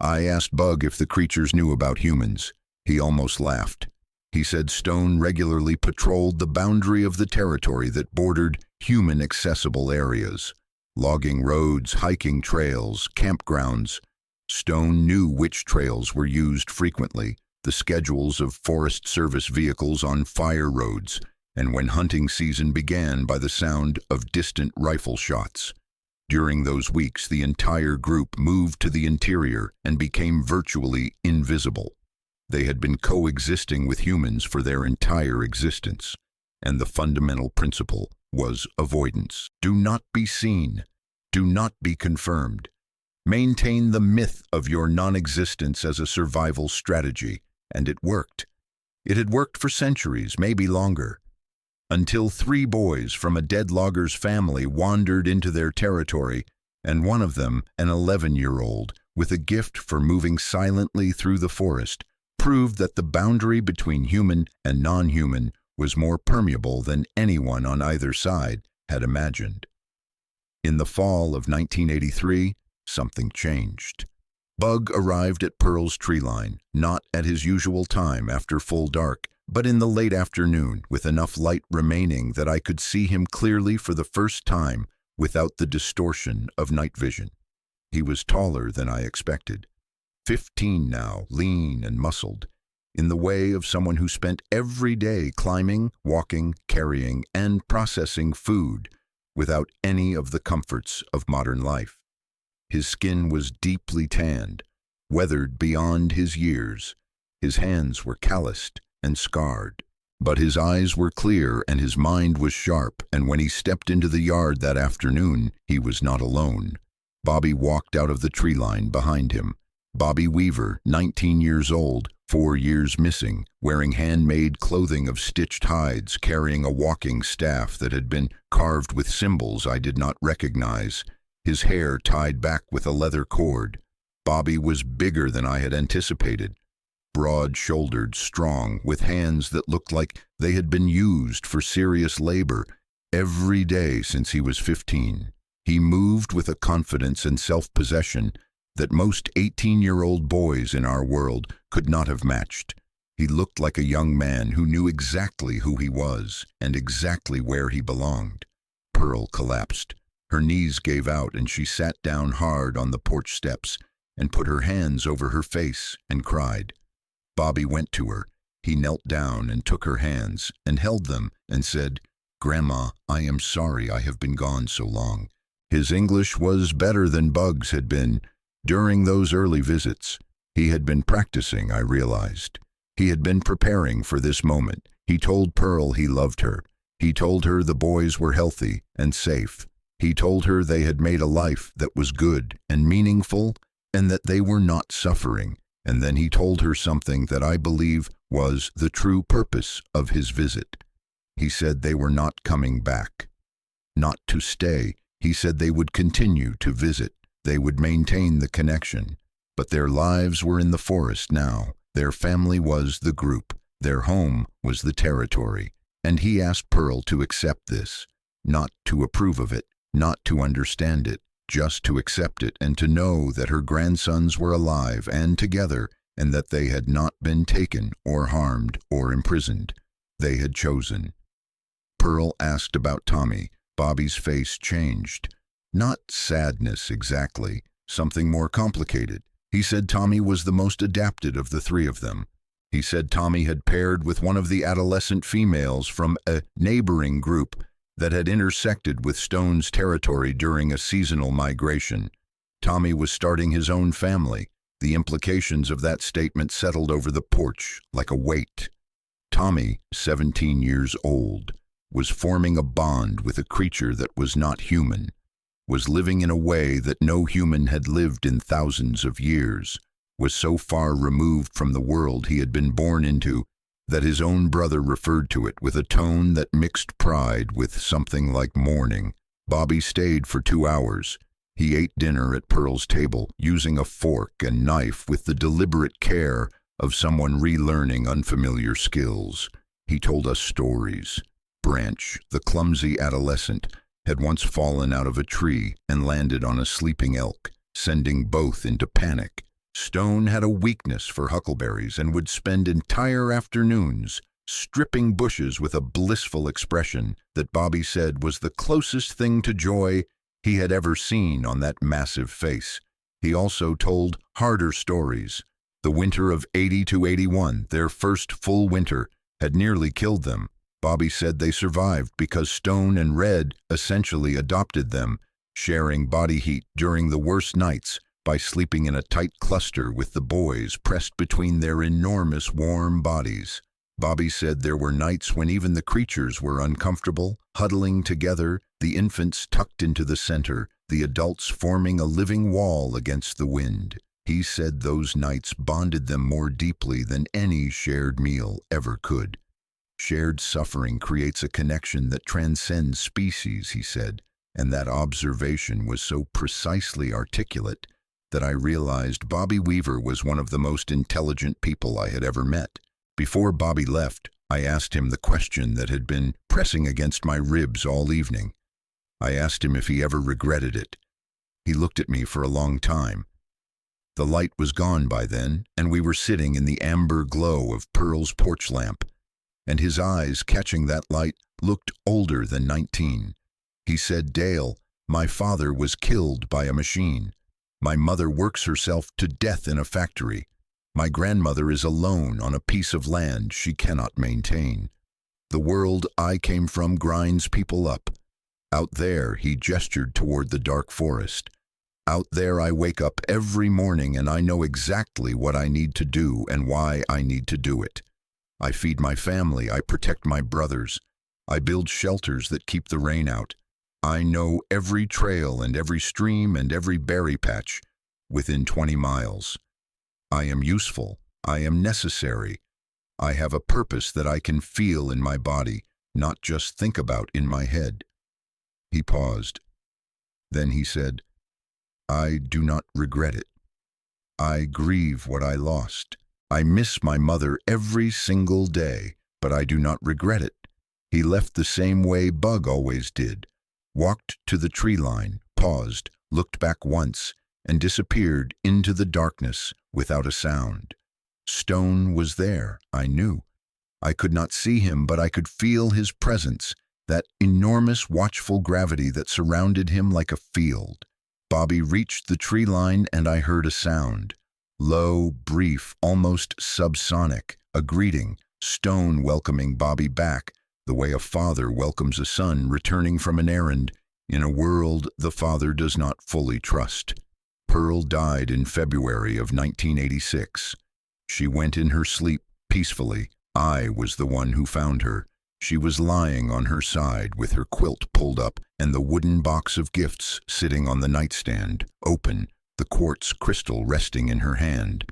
[SPEAKER 1] I asked Bug if the creatures knew about humans. He almost laughed. He said Stone regularly patrolled the boundary of the territory that bordered human-accessible areas. Logging roads, hiking trails, campgrounds. Stone knew which trails were used frequently, the schedules of Forest Service vehicles on fire roads, and when hunting season began by the sound of distant rifle shots. During those weeks, the entire group moved to the interior and became virtually invisible. They had been coexisting with humans for their entire existence, and the fundamental principle was avoidance. Do not be seen. Do not be confirmed. Maintain the myth of your non-existence as a survival strategy, and it worked. It had worked for centuries, maybe longer, until 3 boys from a dead logger's family wandered into their territory, and one of them, an 11-year-old, with a gift for moving silently through the forest, proved that the boundary between human and non-human was more permeable than anyone on either side had imagined. In the fall of 1983, something changed. Bug arrived at Pearl's tree line, not at his usual time after full dark, but in the late afternoon, with enough light remaining that I could see him clearly for the first time without the distortion of night vision. He was taller than I expected. 15 now, lean and muscled, in the way of someone who spent every day climbing, walking, carrying, and processing food without any of the comforts of modern life. His skin was deeply tanned, weathered beyond his years. His hands were calloused and scarred, but his eyes were clear and his mind was sharp, and when he stepped into the yard that afternoon, he was not alone. Bobby walked out of the tree line behind him. Bobby Weaver, 19 years old, 4 years missing, wearing handmade clothing of stitched hides, carrying a walking staff that had been carved with symbols I did not recognize, his hair tied back with a leather cord. Bobby was bigger than I had anticipated, broad-shouldered, strong, with hands that looked like they had been used for serious labor every day since he was 15. He moved with a confidence and self-possession that most 18-year-old boys in our world could not have matched. He looked like a young man who knew exactly who he was and exactly where he belonged. Pearl collapsed. Her knees gave out and she sat down hard on the porch steps and put her hands over her face and cried. Bobby went to her. He knelt down and took her hands and held them and said, "Grandma, I am sorry I have been gone so long." His English was better than Bug's had been. During those early visits, he had been practicing, I realized. He had been preparing for this moment. He told Pearl he loved her. He told her the boys were healthy and safe. He told her they had made a life that was good and meaningful and that they were not suffering. And then he told her something that I believe was the true purpose of his visit. He said they were not coming back. Not to stay. He said they would continue to visit. They would maintain the connection. But their lives were in the forest now. Their family was the group. Their home was the territory. And he asked Pearl to accept this, not to approve of it, not to understand it, just to accept it and to know that her grandsons were alive and together and that they had not been taken or harmed or imprisoned. They had chosen. Pearl asked about Tommy. Bobby's face changed. Not sadness exactly, something more complicated. He said Tommy was the most adapted of the 3 of them. He said Tommy had paired with one of the adolescent females from a neighboring group that had intersected with Stone's territory during a seasonal migration. Tommy was starting his own family. The implications of that statement settled over the porch like a weight. Tommy, 17 years old, was forming a bond with a creature that was not human, was living in a way that no human had lived in thousands of years, was so far removed from the world he had been born into that his own brother referred to it with a tone that mixed pride with something like mourning. Bobby stayed for 2 hours. He ate dinner at Pearl's table, using a fork and knife with the deliberate care of someone relearning unfamiliar skills. He told us stories. Branch, the clumsy adolescent, had once fallen out of a tree and landed on a sleeping elk, sending both into panic. Stone had a weakness for huckleberries and would spend entire afternoons stripping bushes with a blissful expression that Bobby said was the closest thing to joy he had ever seen on that massive face. He also told harder stories. The winter of 80 to 81, their first full winter, had nearly killed them. Bobby said they survived because Stone and Red essentially adopted them, sharing body heat during the worst nights by sleeping in a tight cluster with the boys pressed between their enormous warm bodies. Bobby said there were nights when even the creatures were uncomfortable, huddling together, the infants tucked into the center, the adults forming a living wall against the wind. He said those nights bonded them more deeply than any shared meal ever could. Shared suffering creates a connection that transcends species, he said, and that observation was so precisely articulate that I realized Bobby Weaver was one of the most intelligent people I had ever met. Before Bobby left, I asked him the question that had been pressing against my ribs all evening. I asked him if he ever regretted it. He looked at me for a long time. The light was gone by then, and we were sitting in the amber glow of Pearl's porch lamp, and his eyes, catching that light, looked older than 19. He said, "Dale, my father was killed by a machine. My mother works herself to death in a factory. My grandmother is alone on a piece of land she cannot maintain. The world I came from grinds people up. Out there," he gestured toward the dark forest. "Out there I wake up every morning and I know exactly what I need to do and why I need to do it. I feed my family, I protect my brothers. I build shelters that keep the rain out. I know every trail and every stream and every berry patch within 20 miles. I am useful. I am necessary. I have a purpose that I can feel in my body, not just think about in my head." He paused. Then he said, "I do not regret it. I grieve what I lost. I miss my mother every single day, but I do not regret it." He left the same way Bug always did, walked to the tree line, paused, looked back once, and disappeared into the darkness without a sound. Stone was there, I knew. I could not see him, but I could feel his presence, that enormous watchful gravity that surrounded him like a field. Bobby reached the tree line and I heard a sound. Low, brief, almost subsonic, a greeting, Stone welcoming Bobby back, the way a father welcomes a son returning from an errand, in a world the father does not fully trust. Pearl died in February of 1986. She went in her sleep peacefully. I was the one who found her. She was lying on her side with her quilt pulled up and the wooden box of gifts sitting on the nightstand, open, the quartz crystal resting in her hand.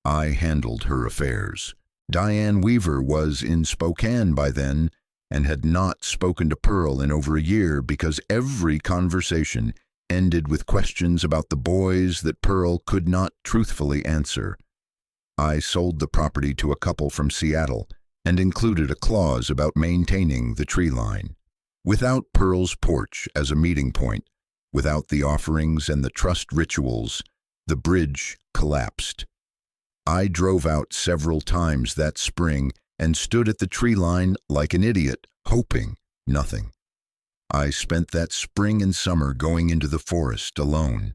[SPEAKER 1] I handled her affairs. Diane Weaver was in Spokane by then and had not spoken to Pearl in over a year because every conversation ended with questions about the boys that Pearl could not truthfully answer. I sold the property to a couple from Seattle and included a clause about maintaining the tree line. Without Pearl's porch as a meeting point, without the offerings and the trust rituals, the bridge collapsed. I drove out several times that spring and stood at the tree line like an idiot, hoping nothing. I spent that spring and summer going into the forest alone,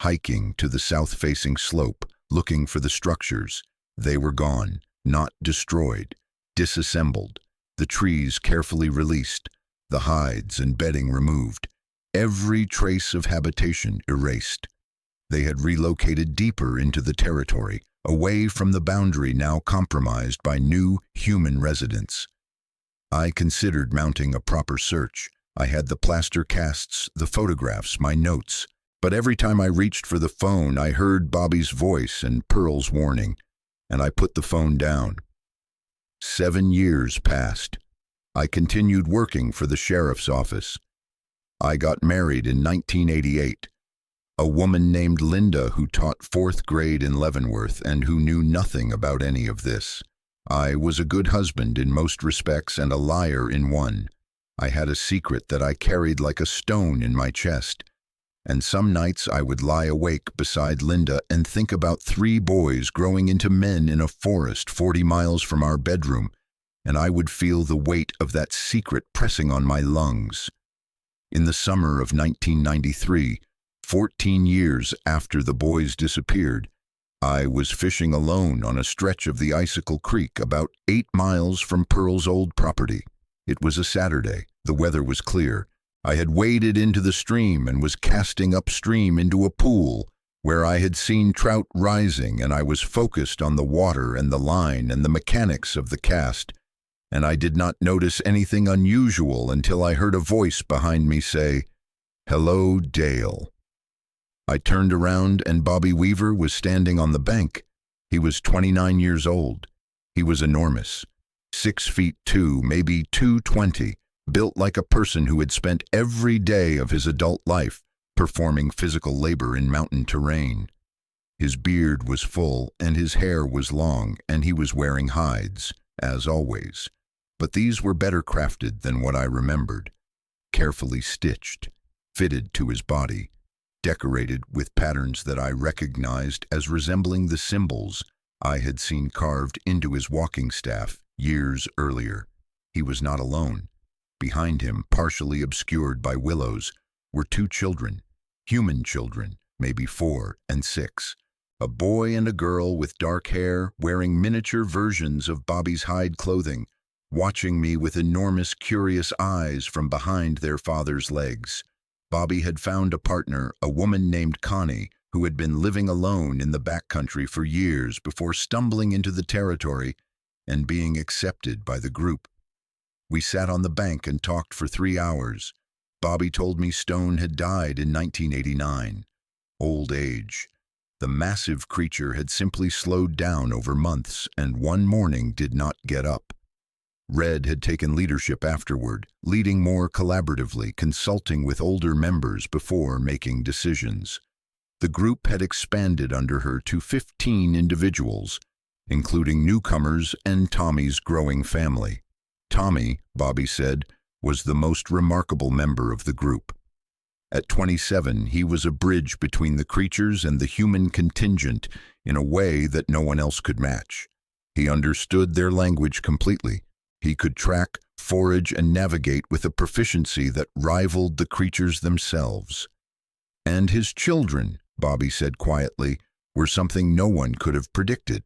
[SPEAKER 1] hiking to the south-facing slope, looking for the structures. They were gone, not destroyed, disassembled, the trees carefully released, the hides and bedding removed, every trace of habitation erased. They had relocated deeper into the territory, away from the boundary now compromised by new human residents. I considered mounting a proper search. I had the plaster casts, the photographs, my notes, but every time I reached for the phone, I heard Bobby's voice and Pearl's warning, and I put the phone down. 7 years passed. I continued working for the sheriff's office. I got married in 1988. A woman named Linda who taught fourth grade in Leavenworth and who knew nothing about any of this. I was a good husband in most respects and a liar in one. I had a secret that I carried like a stone in my chest. And some nights I would lie awake beside Linda and think about 3 boys growing into men in a forest 40 miles from our bedroom, and I would feel the weight of that secret pressing on my lungs. In the summer of 1993, 14 years after the boys disappeared, I was fishing alone on a stretch of the Icicle Creek about 8 miles from Pearl's old property. It was a Saturday. The weather was clear. I had waded into the stream and was casting upstream into a pool where I had seen trout rising, and I was focused on the water and the line and the mechanics of the cast, and I did not notice anything unusual until I heard a voice behind me say, "Hello, Dale." I turned around and Bobby Weaver was standing on the bank. He was 29 years old. He was enormous, 6'2", maybe 220, built like a person who had spent every day of his adult life performing physical labor in mountain terrain. His beard was full and his hair was long, and he was wearing hides, as always. But these were better crafted than what I remembered. Carefully stitched, fitted to his body, decorated with patterns that I recognized as resembling the symbols I had seen carved into his walking staff years earlier. He was not alone. Behind him, partially obscured by willows, were 2 children, human children, maybe 4 and 6. A boy and a girl with dark hair, wearing miniature versions of Bobby's hide clothing, watching me with enormous, curious eyes from behind their father's legs. Bobby had found a partner, a woman named Connie, who had been living alone in the backcountry for years before stumbling into the territory and being accepted by the group. We sat on the bank and talked for 3 hours. Bobby told me Stone had died in 1989. Old age. The massive creature had simply slowed down over months and one morning did not get up. Red had taken leadership afterward, leading more collaboratively, consulting with older members before making decisions. The group had expanded under her to 15 individuals, including newcomers and Tommy's growing family. Tommy, Bobby said, was the most remarkable member of the group. At 27, he was a bridge between the creatures and the human contingent in a way that no one else could match. He understood their language completely. He could track, forage, and navigate with a proficiency that rivaled the creatures themselves. And his children, Bobby said quietly, were something no one could have predicted.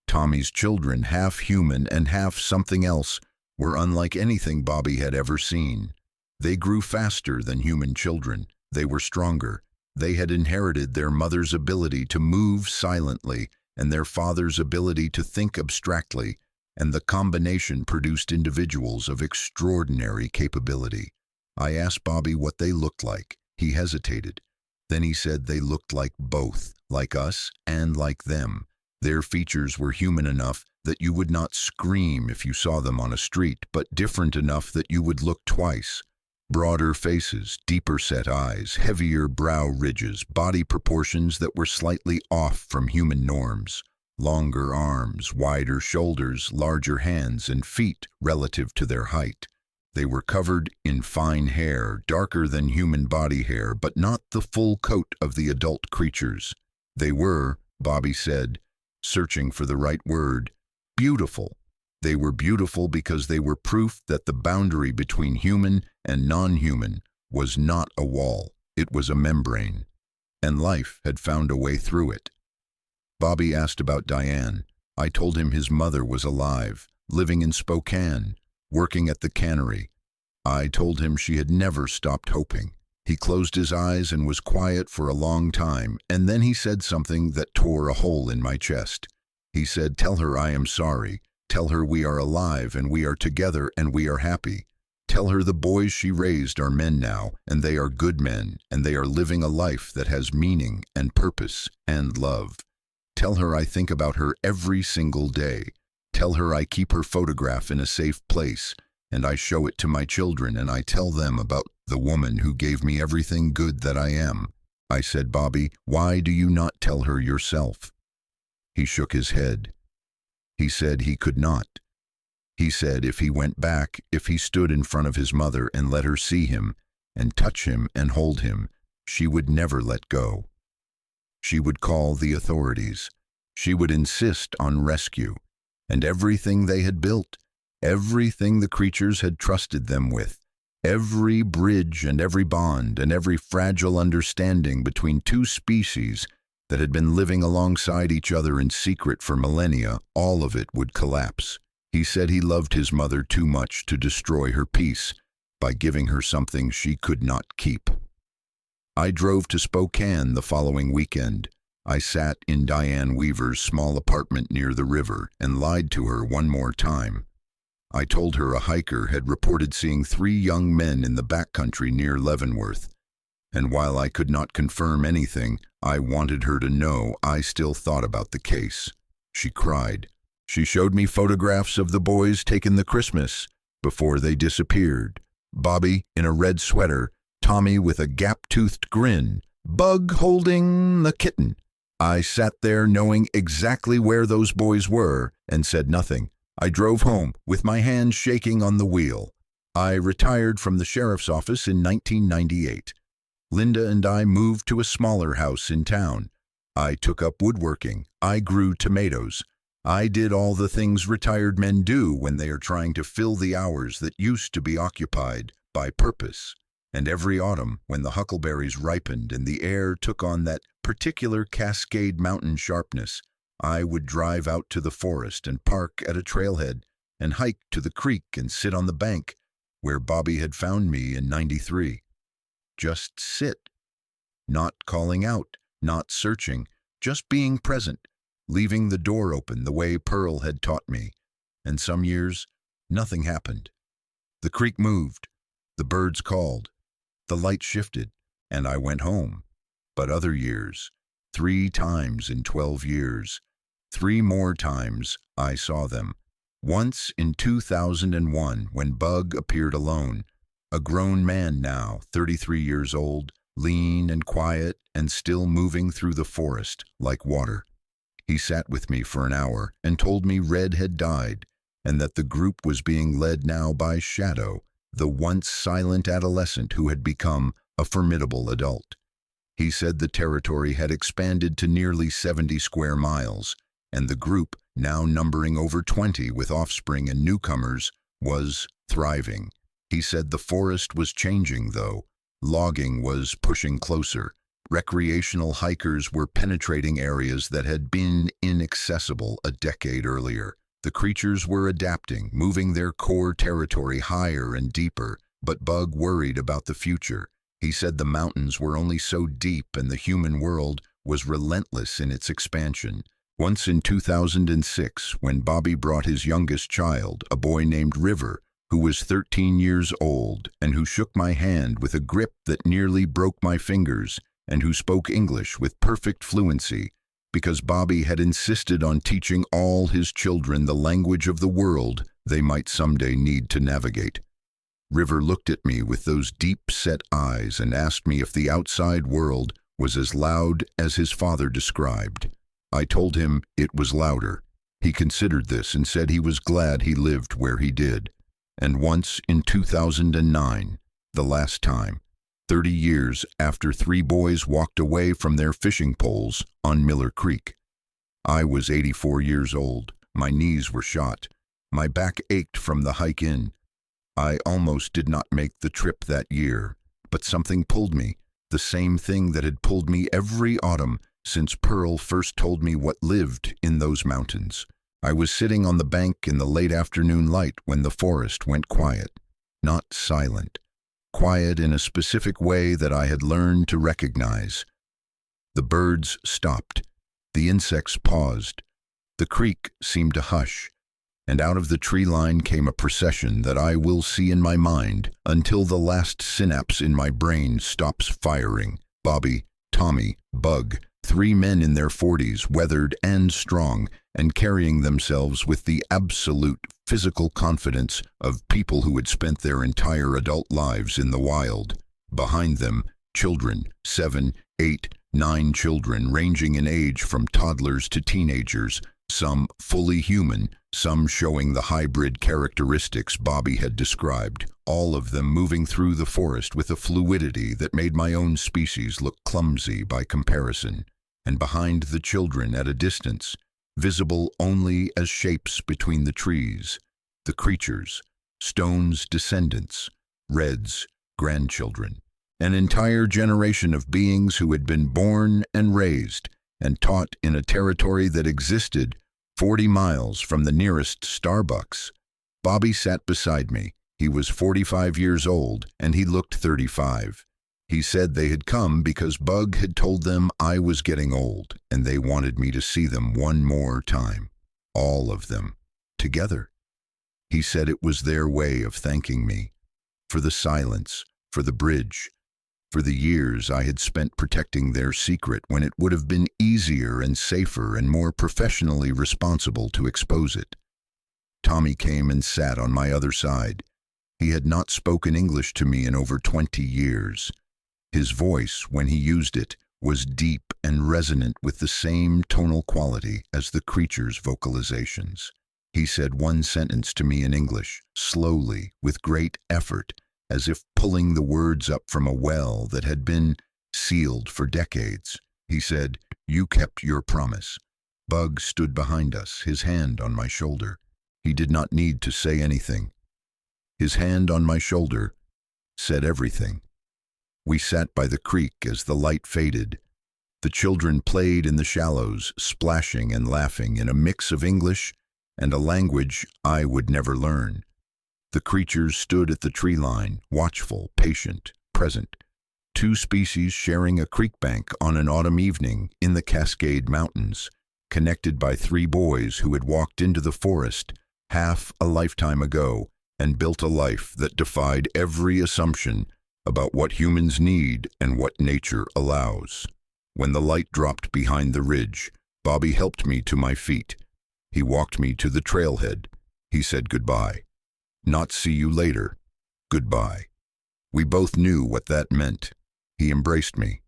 [SPEAKER 1] Tommy's children, half human and half something else, were unlike anything Bobby had ever seen. They grew faster than human children. They were stronger. They had inherited their mother's ability to move silently and their father's ability to think abstractly, and the combination produced individuals of extraordinary capability. I asked Bobby what they looked like. He hesitated. Then he said they looked like both, like us and like them. Their features were human enough that you would not scream if you saw them on a street, but different enough that you would look twice. Broader faces, deeper set eyes, heavier brow ridges, body proportions that were slightly off from human norms. Longer arms, wider shoulders, larger hands and feet relative to their height. They were covered in fine hair, darker than human body hair, but not the full coat of the adult creatures. They were, Bobby said, searching for the right word, beautiful. They were beautiful because they were proof that the boundary between human and non-human was not a wall, it was a membrane, and life had found a way through it. Bobby asked about Diane. I told him his mother was alive, living in Spokane, working at the cannery. I told him she had never stopped hoping. He closed his eyes and was quiet for a long time, and then he said something that tore a hole in my chest. He said, "Tell her I am sorry. Tell her we are alive and we are together and we are happy. Tell her the boys she raised are men now, and they are good men, and they are living a life that has meaning and purpose and love. Tell her I think about her every single day. Tell her I keep her photograph in a safe place, and I show it to my children, and I tell them about The woman who gave me everything good that I am. I said, Bobby, why do you not tell her yourself? He shook his head. He said he could not. He said if he went back, if he stood in front of his mother and let her see him, and touch him and hold him, she would never let go. She would call the authorities. She would insist on rescue. And everything they had built, everything the creatures had trusted them with, every bridge and every bond and every fragile understanding between two species that had been living alongside each other in secret for millennia, all of it would collapse. He said he loved his mother too much to destroy her peace by giving her something she could not keep. I drove to Spokane the following weekend. I sat in Diane Weaver's small apartment near the river and lied to her one more time. I told her a hiker had reported seeing 3 young men in the backcountry near Leavenworth, and while I could not confirm anything, I wanted her to know I still thought about the case. She cried. She showed me photographs of the boys taken the Christmas before they disappeared. Bobby in a red sweater, Tommy with a gap-toothed grin, Bug holding the kitten. I sat there knowing exactly where those boys were and said nothing. I drove home with my hands shaking on the wheel. I retired from the sheriff's office in 1998. Linda and I moved to a smaller house in town. I took up woodworking. I grew tomatoes. I did all the things retired men do when they are trying to fill the hours that used to be occupied by purpose. And every autumn, when the huckleberries ripened and the air took on that particular Cascade mountain sharpness, I would drive out to the forest and park at a trailhead and hike to the creek and sit on the bank where Bobby had found me in '93. Just sit, not calling out, not searching, just being present, leaving the door open the way Pearl had taught me. And some years, nothing happened. The creek moved, the birds called, the light shifted, and I went home. But other years, 3 times in 12 years, 3 more times I saw them. Once in 2001 when Bug appeared alone, a grown man now, 33 years old, lean and quiet and still moving through the forest like water. He sat with me for an hour and told me Red had died and that the group was being led now by Shadow, the once silent adolescent who had become a formidable adult. He said the territory had expanded to nearly 70 square miles, and the group, now numbering over 20 with offspring and newcomers, was thriving. He said the forest was changing, though. Logging was pushing closer. Recreational hikers were penetrating areas that had been inaccessible a decade earlier. The creatures were adapting, moving their core territory higher and deeper, but Bug worried about the future. He said the mountains were only so deep and the human world was relentless in its expansion. Once in 2006, when Bobby brought his youngest child, a boy named River, who was 13 years old and who shook my hand with a grip that nearly broke my fingers and who spoke English with perfect fluency, because Bobby had insisted on teaching all his children the language of the world they might someday need to navigate. River looked at me with those deep-set eyes and asked me if the outside world was as loud as his father described. I told him it was louder. He considered this and said he was glad he lived where he did. And once in 2009, the last time, 30 years after 3 boys walked away from their fishing poles on Miller Creek. I was 84 years old. My knees were shot. My back ached from the hike in. I almost did not make the trip that year, but something pulled me, the same thing that had pulled me every autumn since Pearl first told me what lived in those mountains. I was sitting on the bank in the late afternoon light when the forest went quiet, not silent. Quiet in a specific way that I had learned to recognize. The birds stopped. The insects paused. The creek seemed to hush. And out of the tree line came a procession that I will see in my mind until the last synapse in my brain stops firing. Bobby, Tommy, Bug, Three men in their 40s, weathered and strong, and carrying themselves with the absolute physical confidence of people who had spent their entire adult lives in the wild. Behind them, children, 7, 8, 9 children ranging in age from toddlers to teenagers, some fully human, some showing the hybrid characteristics Bobby had described, all of them moving through the forest with a fluidity that made my own species look clumsy by comparison. And behind the children at a distance, visible only as shapes between the trees, the creatures, Stone's descendants, Red's grandchildren, an entire generation of beings who had been born and raised and taught in a territory that existed 40 miles from the nearest Starbucks. Bobby sat beside me. He was 45 years old, and he looked 35. He said they had come because Bug had told them I was getting old, and they wanted me to see them one more time. All of them. Together. He said it was their way of thanking me. For the silence, for the bridge, for the years I had spent protecting their secret when it would have been easier and safer and more professionally responsible to expose it. Tommy came and sat on my other side. He had not spoken English to me in over 20 years. His voice, when he used it, was deep and resonant with the same tonal quality as the creature's vocalizations. He said one sentence to me in English, slowly, with great effort, as if pulling the words up from a well that had been sealed for decades. He said, "You kept your promise." Bug stood behind us, his hand on my shoulder. He did not need to say anything. His hand on my shoulder said everything. We sat by the creek as the light faded. The children played in the shallows, splashing and laughing in a mix of English and a language I would never learn. The creatures stood at the tree line, watchful, patient, present. Two species sharing a creek bank on an autumn evening in the Cascade Mountains, connected by 3 boys who had walked into the forest half a lifetime ago and built a life that defied every assumption about what humans need and what nature allows. When the light dropped behind the ridge, Bobby helped me to my feet. He walked me to the trailhead. He said goodbye. Not see you later. Goodbye. We both knew what that meant. He embraced me.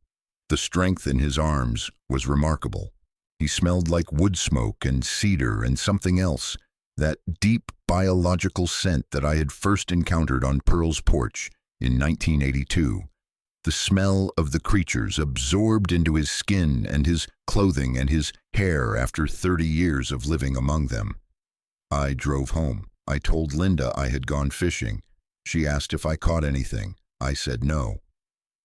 [SPEAKER 1] The strength in his arms was remarkable. He smelled like wood smoke and cedar and something else, that deep biological scent that I had first encountered on Pearl's porch in 1982. The smell of the creatures absorbed into his skin and his clothing and his hair after 30 years of living among them. I drove home. I told Linda I had gone fishing. She asked if I caught anything. I said no.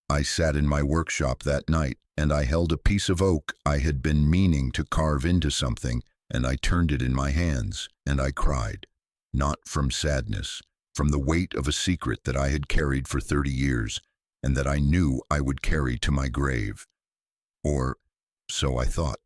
[SPEAKER 1] I sat in my workshop that night, and I held a piece of oak I had been meaning to carve into something, and I turned it in my hands, and I cried. Not from sadness, from the weight of a secret that I had carried for 30 years, and that I knew I would carry to my grave. Or so I thought.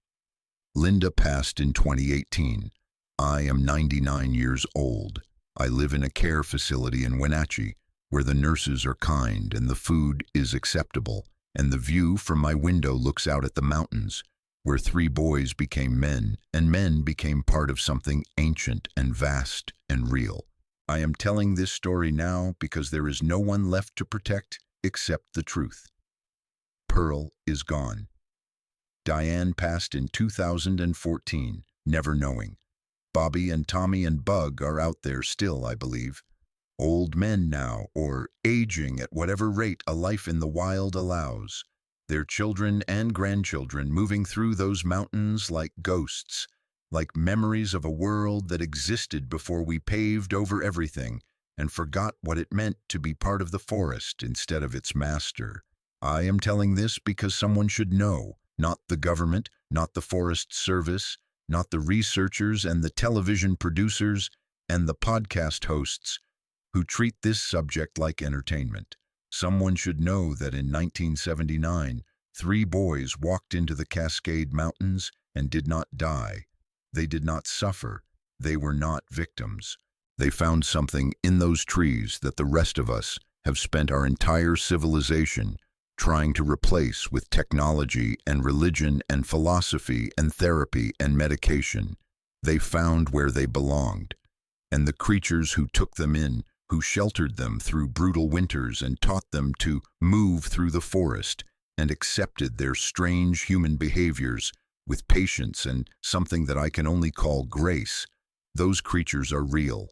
[SPEAKER 1] Linda passed in 2018. I am 99 years old. I live in a care facility in Wenatchee, where the nurses are kind and the food is acceptable, and the view from my window looks out at the mountains, where 3 boys became men, and men became part of something ancient and vast and real. I am telling this story now because there is no one left to protect except the truth. Pearl is gone. Diane passed in 2014, never knowing. Bobby and Tommy and Bug are out there still, I believe. Old men now, or aging at whatever rate a life in the wild allows. Their children and grandchildren moving through those mountains like ghosts, like memories of a world that existed before we paved over everything and forgot what it meant to be part of the forest instead of its master. I am telling this because someone should know, not the government, not the Forest Service, not the researchers and the television producers and the podcast hosts who treat this subject like entertainment. Someone should know that in 1979, 3 boys walked into the Cascade Mountains and did not die. They did not suffer. They were not victims. They found something in those trees that the rest of us have spent our entire civilization trying to replace with technology and religion and philosophy and therapy and medication. They found where they belonged. And the creatures who took them in, who sheltered them through brutal winters and taught them to move through the forest and accepted their strange human behaviors with patience and something that I can only call grace, those creatures are real.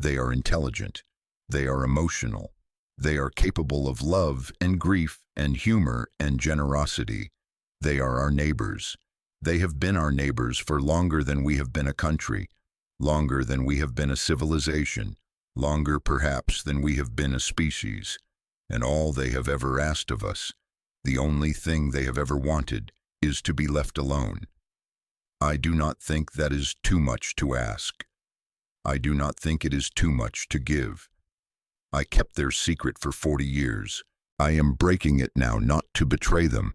[SPEAKER 1] They are intelligent. They are emotional. They are capable of love and grief and humor and generosity. They are our neighbors. They have been our neighbors for longer than we have been a country, longer than we have been a civilization, longer perhaps than we have been a species. And all they have ever asked of us, the only thing they have ever wanted, is to be left alone. I do not think that is too much to ask. I do not think it is too much to give. I kept their secret for 40 years. I am breaking it now not to betray them,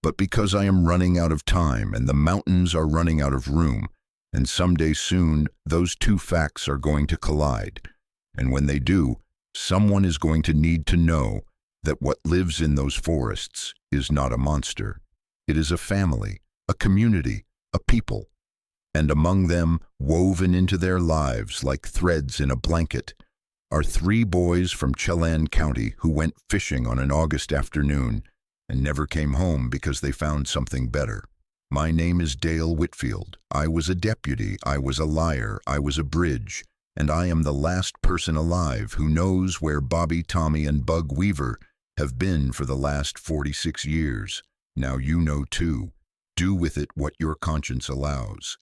[SPEAKER 1] but because I am running out of time and the mountains are running out of room, and someday soon those two facts are going to collide. And when they do, someone is going to need to know that what lives in those forests is not a monster. It is a family, a community, a people. And among them, woven into their lives like threads in a blanket, are 3 boys from Chelan County who went fishing on an August afternoon and never came home because they found something better. My name is Dale Whitfield. I was a deputy, I was a liar, I was a bridge, and I am the last person alive who knows where Bobby, Tommy, and Bug Weaver have been for the last 46 years. Now you know too. Do with it what your conscience allows.